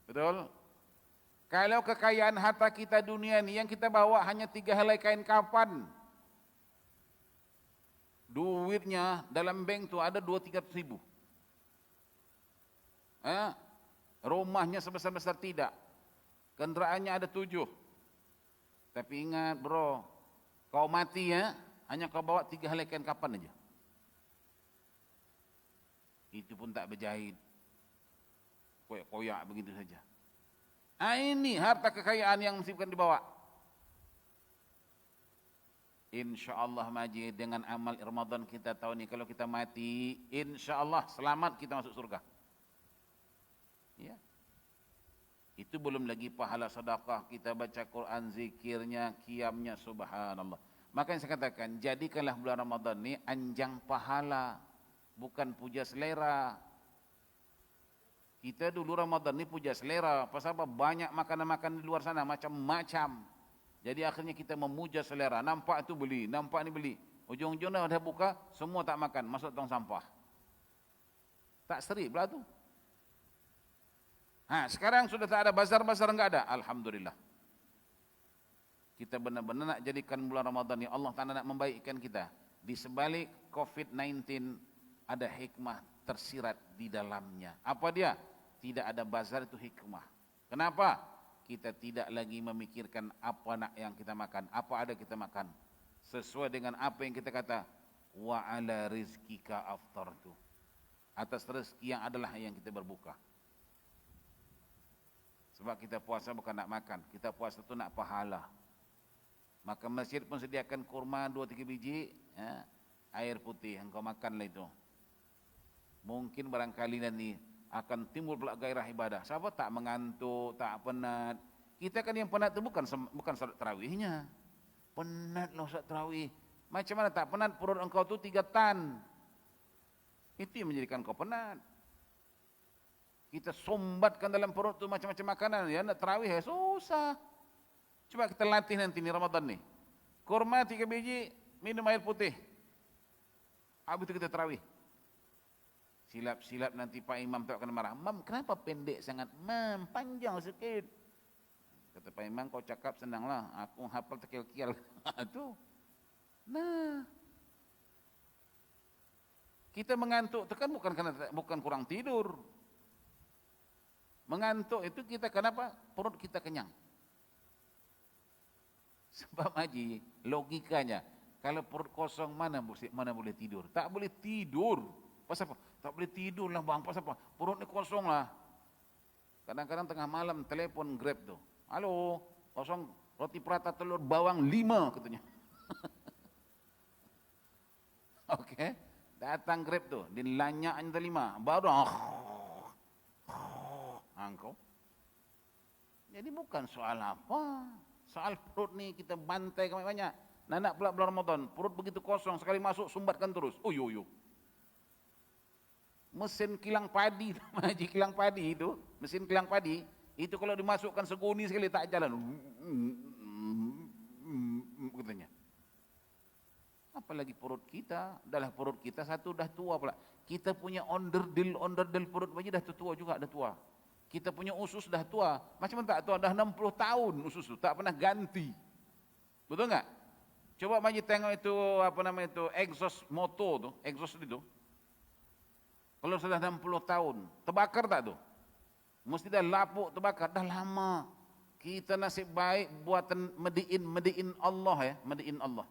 Betul? Kalau kekayaan harta kita dunia ni yang kita bawa hanya 3 helai kain kafan. Duitnya dalam bank tu ada 2-3 ribu. Rumahnya sebesar-besar tidak. Kenderaannya ada 7. Tapi ingat bro, kau mati ya, hanya kau bawa 3 helai kain kafan aja. Itu pun tak berjahit. Koyak-koyak begitu saja. Ini harta kekayaan yang mesti bukan dibawa. InsyaAllah Majid dengan amal Ramadan kita tahun ini, kalau kita mati, InsyaAllah selamat kita masuk surga. Ya. Itu belum lagi pahala sedekah, kita baca Quran, zikirnya, qiyamnya, subhanallah. Makanya saya katakan, jadikanlah bulan Ramadan ini anjang pahala, bukan puja selera. Kita dulu Ramadan ini puja selera, pasal apa? Banyak makanan-makanan di luar sana, macam-macam. Jadi akhirnya kita memuja selera, nampak itu beli, nampak ini beli. Ujung-ujungnya dah buka, semua tak makan, masuk tong sampah. Tak seri pula tu. Sekarang sudah tak ada bazar-bazar, enggak ada. Alhamdulillah. Kita benar-benar nak jadikan bulan Ramadan ini, Allah Ta'ala nak membaikkan kita. Di sebalik COVID-19 ada hikmah tersirat di dalamnya. Apa dia? Tidak ada bazar, itu hikmah. Kenapa? Kita tidak lagi memikirkan apa nak yang kita makan, apa ada kita makan. Sesuai dengan apa yang kita kata, wa ala rizkika aftartu. Atas rezeki yang adalah yang kita berbuka. Sebab kita puasa bukan nak makan, kita puasa itu nak pahala. Maka masjid pun sediakan kurma 2-3 biji, air putih, engkau makanlah itu. Mungkin barangkali nanti akan timbul pula gairah ibadah. Siapa tak mengantuk, tak penat. Kita kan yang penat itu bukan salat tarawihnya. Penatlah salat tarawih. Macam mana tak penat, perut engkau tu 3 tan. Itu yang menjadikan kau penat. Kita sombatkan dalam perut tu macam-macam makanan, ya nak tarawih ya susah. Coba kita latih nanti ni Ramadan ni. Kurma 3 biji, minum air putih. Habis itu kita tarawih. Silap-silap nanti Pak Imam tak akan marah. Mam, kenapa pendek sangat? Mam, panjang sikit. Kata Pak Imam, kau cakap senanglah. Aku hafal terkial-kial. Itu. Nah. Kita mengantuk itu kan bukan kurang tidur. Mengantuk itu kita kenapa? Perut kita kenyang. Sebab Haji, logikanya, kalau perut kosong mana boleh tidur? Tak boleh tidur. Pasal apa? Tak boleh tidur lah bang, pasal apa? Perut ni kosong lah. Kadang-kadang tengah malam telefon Grab tu. Halo, kosong roti prata telur bawang 5 katanya. Okey, datang Grab tu, dilanyaknya 5, baru angkau. Jadi bukan soal apa, soal perut ni kita bantai banyak. Nak pula bulan Ramadan, perut begitu kosong, sekali masuk sumbatkan terus. Oh yo. Mesin kilang padi, Haji kilang padi itu, mesin kilang padi, itu kalau dimasukkan seguni sekali tak jalan. Katanya. Apalagi perut kita, adalah perut kita satu dah tua pula. Kita punya onderdil perut bayi dah tua juga, dah tua. Kita punya usus dah tua. Macam mana tak tua? Dah 60 tahun usus tu, tak pernah ganti. Betul enggak? Coba Maji tengok itu, exhaust motor tu, exhaust itu. Kalau sudah 60 tahun, terbakar tak tu? Mesti dah lapuk terbakar, dah lama. Kita nasib baik buatan mediin Allah ya, mediin Allah.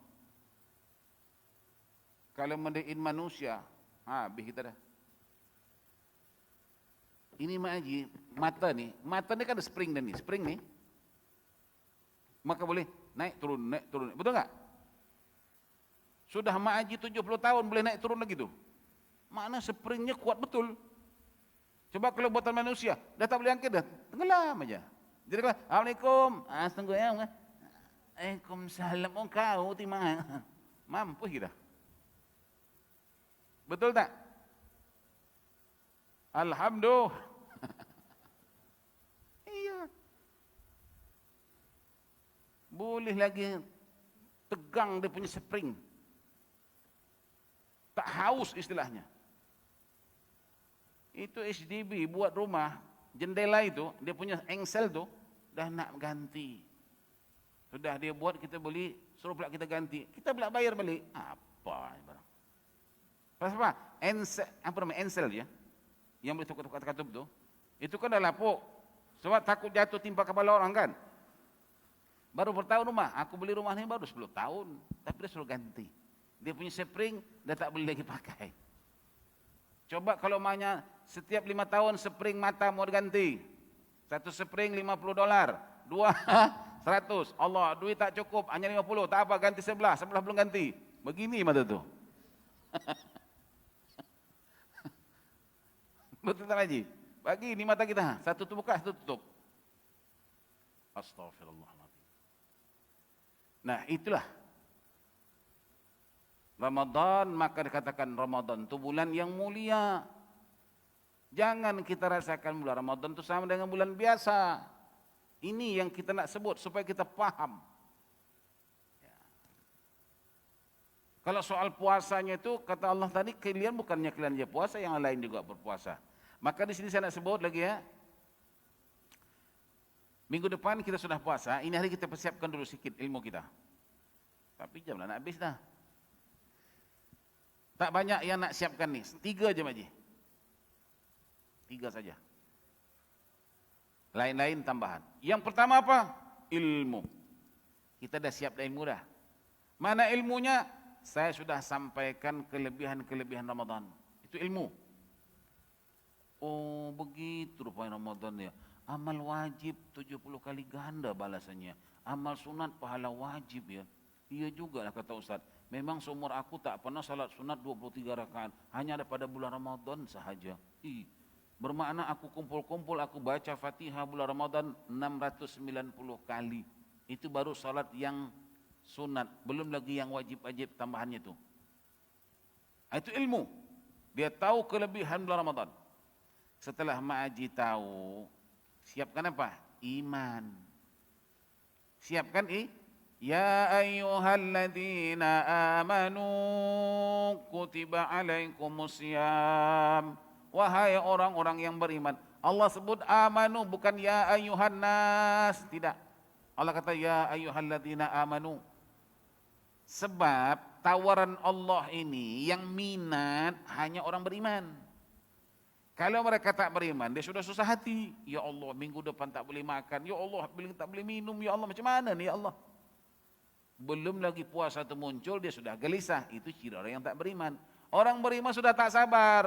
Kalau mediin manusia, habis kita dah. Ini Mak Haji, mata ni kan ada spring dan ni, spring ni. Maka boleh naik turun, betul enggak? Sudah Mak Haji 70 tahun boleh naik turun lagi tu. Makna springnya kuat betul. Coba kalau buatan manusia, dah tak boleh angkat dah, tenggelam aja. Jadi kalau, Assalamualaikum, tunggu ya. Waalaikumsalam, kau timang. Mampu kita. Betul tak? Alhamdulillah. Iya. Boleh lagi tegang dia punya spring. Tak haus istilahnya. Itu HDB buat rumah, jendela itu, dia punya engsel tu, dah nak ganti. Sudah dia buat, kita beli, suruh pula kita ganti. Kita pula bayar balik. Apa barang? Pasal apa? Engsel, apa namanya? Engsel ya. Yang boleh tukar-tukar katup tu. Itu kan dah lapuk. Sebab takut jatuh timpa kepala orang kan. Baru bertahun rumah. Aku beli rumah ni baru 10 tahun. Tapi dia suruh ganti. Dia punya spring, dah tak boleh lagi pakai. Coba kalau mahnya setiap 5 tahun spring mata mau diganti. Satu spring $50. Dua 100. Allah, duit tak cukup, hanya 50. Tak apa, ganti sebelah belum ganti. Begini mata tu. Betul tak Haji? Bagi ni mata kita. Satu tu buka, satu tutup. Astaghfirullahaladzim. Nah, itulah Ramadan, maka dikatakan Ramadan itu bulan yang mulia. Jangan kita rasakan bulan Ramadan itu sama dengan bulan biasa. Ini yang kita nak sebut supaya kita faham. Ya. Kalau soal puasanya itu, kata Allah tadi, kalian bukannya kalian je puasa, yang lain juga berpuasa. Maka di sini saya nak sebut lagi ya. Minggu depan kita sudah puasa, ini hari kita persiapkan dulu sikit ilmu kita. Tapi jam lah nak habis dah. Tak banyak yang nak siapkan ni. 3 je Makcik. 3 saja. Lain-lain tambahan. Yang pertama apa? Ilmu. Kita dah siap dah ilmu dah. Mana ilmunya? Saya sudah sampaikan kelebihan-kelebihan Ramadan. Itu ilmu. Oh begitu rupanya Ramadan ya. Amal wajib 70 kali ganda balasannya. Amal sunat pahala wajib ya. Iya juga lah kata Ustaz. Memang seumur aku tak pernah salat sunat 23 rakaat. Hanya ada pada bulan Ramadan sahaja. Bermakna aku kumpul-kumpul, aku baca Fatihah bulan Ramadan 690 kali. Itu baru salat yang sunat. Belum lagi yang wajib-wajib tambahannya itu. Itu ilmu. Dia tahu kelebihan bulan Ramadan. Setelah Ma'aji tahu, siapkan apa? Iman. Siapkan Ya ayyuhalladzina amanu kutiba alaikumusiyam. Wahai orang-orang yang beriman. Allah sebut amanu, bukan ya ayyuhan nas. Tidak. Allah kata ya ayyuhalladzina amanu. Sebab tawaran Allah ini yang minat hanya orang beriman. Kalau mereka tak beriman, dia sudah susah hati. Ya Allah, minggu depan tak boleh makan. Ya Allah, tak boleh minum. Ya Allah, macam mana ni ya Allah? Belum lagi puasa itu muncul, dia sudah gelisah. Itu ciri orang yang tak beriman. Orang beriman sudah tak sabar,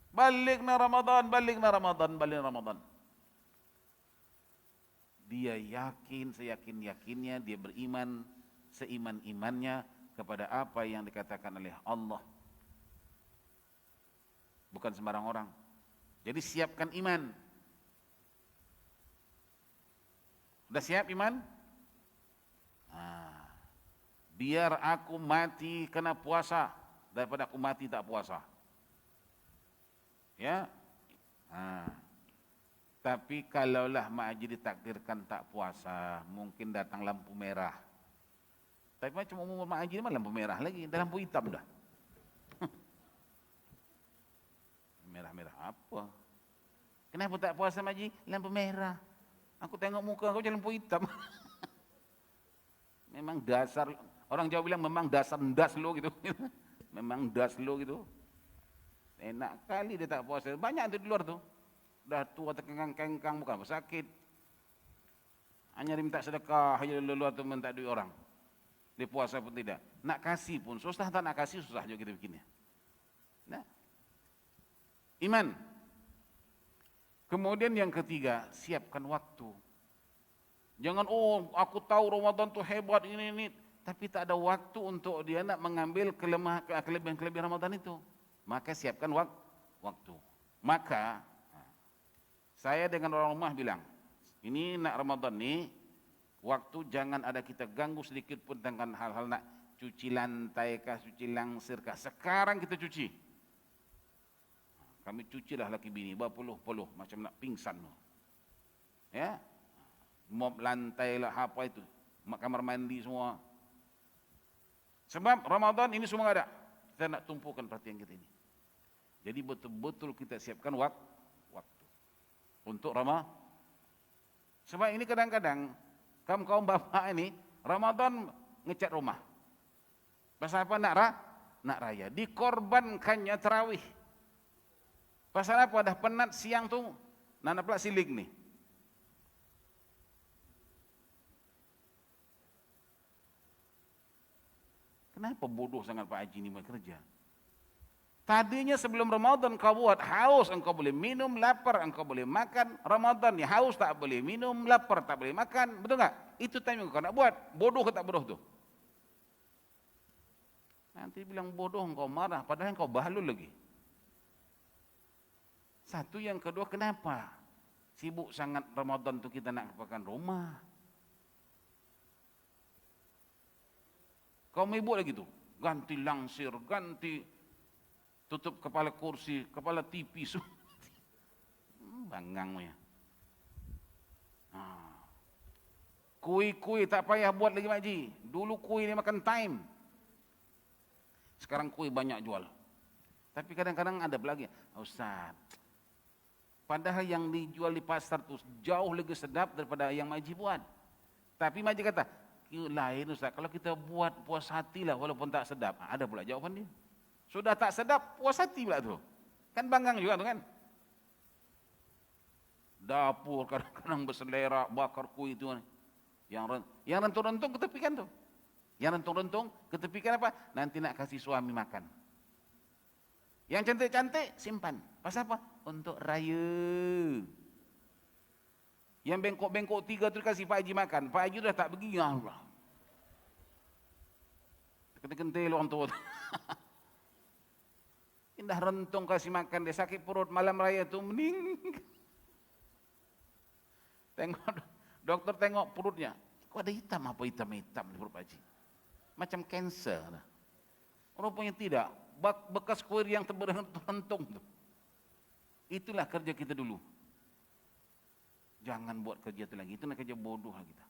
Balikna Ramadan. Dia yakin, seyakin-yakinnya, dia beriman, seiman-imannya kepada apa yang dikatakan oleh Allah. Bukan sembarang orang. Jadi siapkan iman. Sudah siap iman? Biar aku mati kena puasa daripada aku mati tak puasa. Ya. Tapi kalaulah Mak Haji ditakdirkan tak puasa, mungkin datang lampu merah. Tapi macam umur Mak Haji ni lampu merah lagi, dah lampu hitam dah. Merah-merah apa? Kenapa tak puasa Mak Haji? Lampu merah. Aku tengok muka kau macam lampu hitam. Memang dasar, orang Jawa bilang memang dasar ndas lo gitu. Memang das lo gitu. Enak kali dia tak puasa. Banyak tu di luar tu. Dah tua terkengkang-kengkang, bukan sakit. Hanya dia minta sedekah, hanya luar tu minta duit orang. Dia puasa pun tidak. Nak kasih pun susah, tak nak kasih susah juga kita bikinnya. Nah. Iman. Kemudian yang ketiga, siapkan waktu. Jangan, aku tahu Ramadan tu hebat ini, tapi tak ada waktu untuk dia nak mengambil kelebihan-kelebihan Ramadan itu. Maka siapkan waktu. Maka saya dengan orang rumah bilang, ini nak Ramadan ni, waktu jangan ada kita ganggu sedikit pun dengan hal-hal nak cuci lantai kah, cuci langsir kah. Sekarang kita cuci. Kami cucilah laki bini, berpuluh-puluh macam nak pingsan. Ya, mop lantai lah apa itu, kamar mandi semua. Sebab Ramadan ini semua ada. Kita nak tumpukan perhatian kita ini. Jadi betul-betul kita siapkan waktu untuk Ramadan. Sebab ini kadang-kadang kaum bapak ini Ramadan ngecat rumah. Pasal apa? Nak raya. Dikorbankannya tarawih. Pasal apa? Dah penat siang tu, nak pula silik nih. Kenapa bodoh sangat Pak Haji ini bekerja? Tadinya sebelum Ramadan kau buat haus, engkau boleh minum, lapar engkau boleh makan. Ramadan ni haus tak boleh minum, lapar tak boleh makan. Betul tak? Itu time yang kau nak buat. Bodoh ke tak bodoh tu? Nanti bilang bodoh engkau marah, padahal engkau bahalul lagi. Satu, yang kedua, kenapa sibuk sangat Ramadan tu kita nak kepakan rumah? Kau mebuk lagi tu, ganti langsir, ganti tutup kepala kursi, kepala TV, bangang ya. Kuih-kuih tak payah buat lagi Makji. Dulu kuih ni makan time. Sekarang kuih banyak jual. Tapi kadang-kadang ada lagi, Ustaz, padahal yang dijual di pasar tu jauh lebih sedap daripada yang Makji buat. Tapi Makji kata, lain Ustaz, kalau kita buat puas hati lah walaupun tak sedap. Ada pula jawapan dia. Sudah tak sedap, puas hati pula tu. Kan banggang juga tu kan. Dapur kadang-kadang berselera, bakar kuih tu. Yang rentung-rentung ketepikan tu. Yang rentung-rentung ketepikan apa? Nanti nak kasih suami makan. Yang cantik-cantik simpan. Pasal apa? Untuk raya. Yang bengkok-bengkok 3 tu kasih Pak Haji makan. Pak Haji dah tak pergi. Allah. Kentil orang tua. Indah rentung kasih makan. Dia sakit perut malam raya tu mening. Tengok doktor tengok perutnya. Kok ada hitam apa hitam-hitam di perut Pak Haji? Macam kanser. Rupanya tidak. Bekas kuir yang terbentung tu. Itulah kerja kita dulu. Jangan buat kerja itu lagi. Itu nak kerja bodoh lah kita.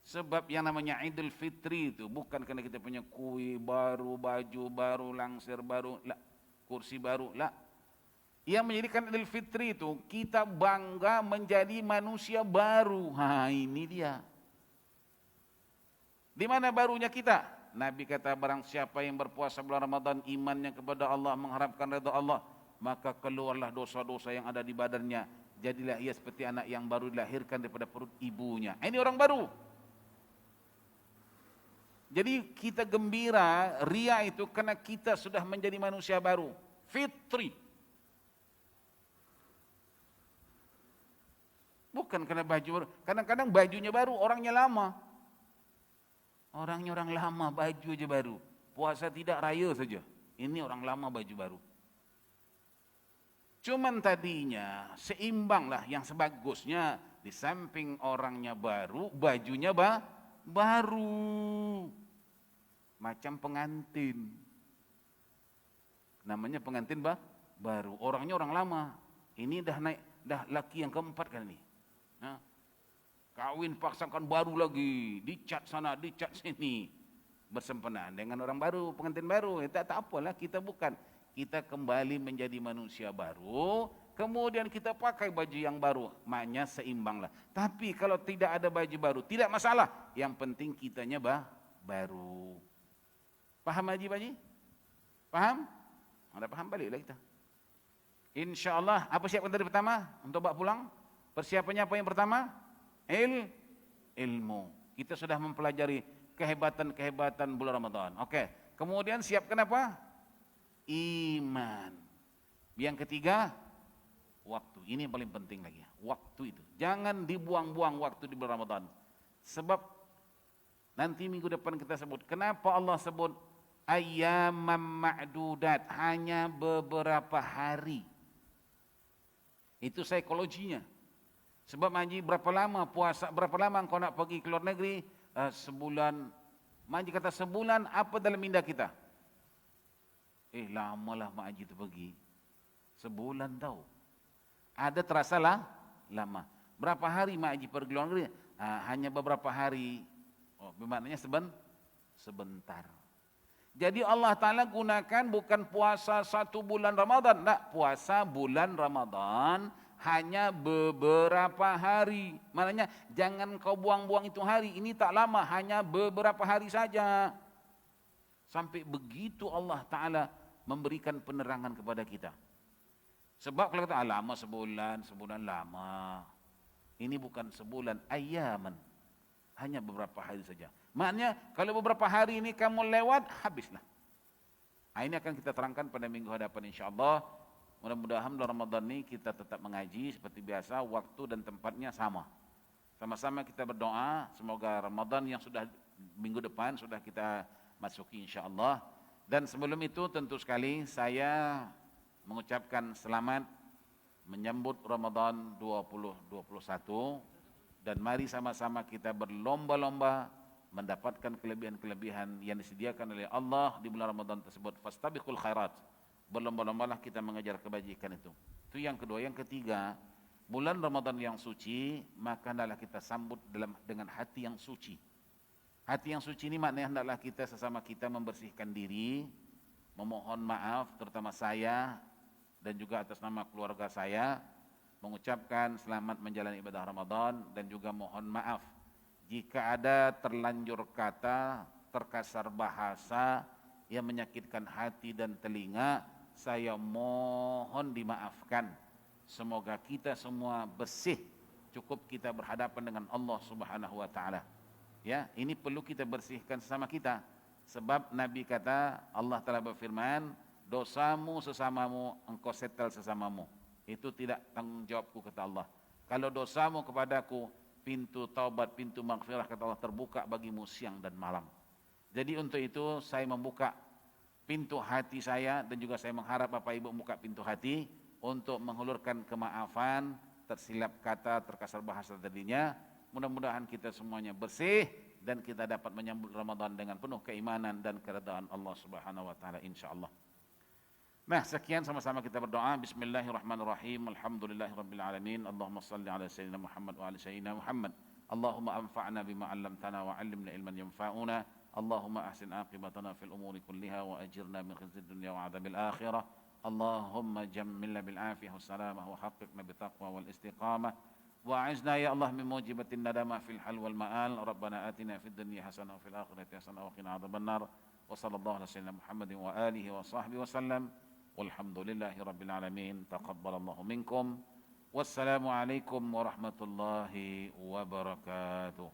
Sebab yang namanya Idul Fitri itu bukan kerana kita punya kuih baru, baju baru, langsir baru, lah, kursi baru, lah. Yang menjadikan Idul Fitri itu kita bangga menjadi manusia baru. Ini dia. Di mana barunya kita? Nabi kata barang siapa yang berpuasa bulan Ramadan imannya kepada Allah, mengharapkan redha Allah, maka keluarlah dosa-dosa yang ada di badannya. Jadilah ia seperti anak yang baru dilahirkan daripada perut ibunya. Ini orang baru. Jadi kita gembira, ria itu karena kita sudah menjadi manusia baru. Fitri. Bukan karena baju baru. Kadang-kadang bajunya baru, orangnya lama. Orangnya orang lama, baju aja baru. Puasa tidak, raya saja. Ini orang lama baju baru. Cuman tadinya seimbanglah yang sebagusnya. Di samping orangnya baru, bajunya baru. Macam pengantin. Namanya pengantin baru. Orangnya orang lama. Ini dah naik, dah laki yang keempat kan ini. Kawin paksakan baru lagi. Dicat sana, dicat sini. Bersempena dengan orang baru, pengantin baru. Tak apalah, kita bukan. Kita kembali menjadi manusia baru, kemudian kita pakai baju yang baru, maknanya seimbanglah. Tapi kalau tidak ada baju baru, tidak masalah. Yang penting kitanya baru. Paham Haji Pak Haji? Paham? Ada paham baliklah kita. InsyaAllah, apa siapkan dari pertama untuk bawa pulang? Persiapannya apa yang pertama? Ilmu. Kita sudah mempelajari kehebatan-kehebatan bulan Ramadan. Okey. Kemudian siapkan apa? Iman. Yang ketiga, waktu. Ini yang paling penting lagi. Waktu itu. Jangan dibuang-buang waktu di bulan Ramadan. Sebab nanti minggu depan kita sebut. Kenapa Allah sebut Ayyamam ma'dudat, hanya beberapa hari. Itu psikologinya. Sebab Haji berapa lama puasa, berapa lama kau nak pergi ke luar negeri? Sebulan. Haji kata sebulan apa dalam minda kita? Lamalah Mak Haji tu pergi. Sebulan tau. Ada terasa lah lama. Berapa hari Mak Haji pergi ke luar negeri? Hanya beberapa hari. Bermaknanya sebentar. Jadi Allah Ta'ala gunakan bukan puasa 1 bulan Ramadan. Tak, puasa bulan Ramadan hanya beberapa hari. Maknanya jangan kau buang-buang itu hari. Ini tak lama, hanya beberapa hari saja. Sampai begitu Allah Ta'ala memberikan penerangan kepada kita. Sebab kalau kata lama sebulan lama. Ini bukan sebulan, ayyaman. Hanya beberapa hari saja. Maknanya kalau beberapa hari ini kamu lewat, habislah. Ini akan kita terangkan pada minggu hadapan insyaAllah. Mudah-mudahan dalam Ramadan ini kita tetap mengaji seperti biasa, waktu dan tempatnya sama. Sama-sama kita berdoa, semoga Ramadan yang sudah minggu depan sudah kita masuki insyaAllah. Dan sebelum itu tentu sekali saya mengucapkan selamat menyambut Ramadan 2021. Dan mari sama-sama kita berlomba-lomba mendapatkan kelebihan-kelebihan yang disediakan oleh Allah di bulan Ramadan tersebut. Fastabiqul khairat. Berlomba-lombalah kita mengejar kebajikan itu. Itu yang kedua. Yang ketiga, bulan Ramadan yang suci, maka hendaklah kita sambut dengan hati yang suci. Hati yang suci ini maknanya hendaklah kita sesama kita membersihkan diri, memohon maaf terutama saya dan juga atas nama keluarga saya, mengucapkan selamat menjalani ibadah Ramadan dan juga mohon maaf jika ada terlanjur kata, terkasar bahasa yang menyakitkan hati dan telinga, saya mohon dimaafkan. Semoga kita semua bersih, cukup kita berhadapan dengan Allah Subhanahu wa taala. Ya, ini perlu kita bersihkan sesama kita. Sebab Nabi kata, Allah Taala berfirman, dosamu sesamamu, engkau settle sesamamu. Itu tidak tanggung jawabku, kata Allah. Kalau dosamu kepadaku, pintu taubat, pintu maghfirah, kata Allah, terbuka bagimu siang dan malam. Jadi untuk itu saya membuka pintu hati saya dan juga saya mengharap Bapak Ibu membuka pintu hati untuk menghulurkan kemaafan, tersilap kata, terkasar bahasa tadinya. Mudah-mudahan kita semuanya bersih dan kita dapat menyambut Ramadan dengan penuh keimanan dan keredaan Allah Subhanahu wa taala insyaallah. Nah, sekian sama-sama kita berdoa. Bismillahirrahmanirrahim. Alhamdulillahirabbil alamin. Allahumma shalli ala sayyidina Muhammad wa ala sayyidina Muhammad. Allahumma anfa'na bima 'allamtana wa 'allimna ilman yanfa'una. Allahumma ahsin 'aqibatana fil umuri kulliha wa ajirna min khizyid dunya wa 'adzabil akhirah. Allahumma jammilna bil 'afiyah was salamah wa haqqiqna bit taqwa wal istiqamah. وأعزنا يا الله من موجبة الندامة في الحل والمآل. ربنا آتنا في الدنيا حسنة وفي الآخرة حسنة وقنا عذاب النار. وصلى الله على سيدنا محمد وآله وصحبه وسلم والحمد لله رب العالمين. تقبل الله منكم والسلام عليكم ورحمة الله وبركاته.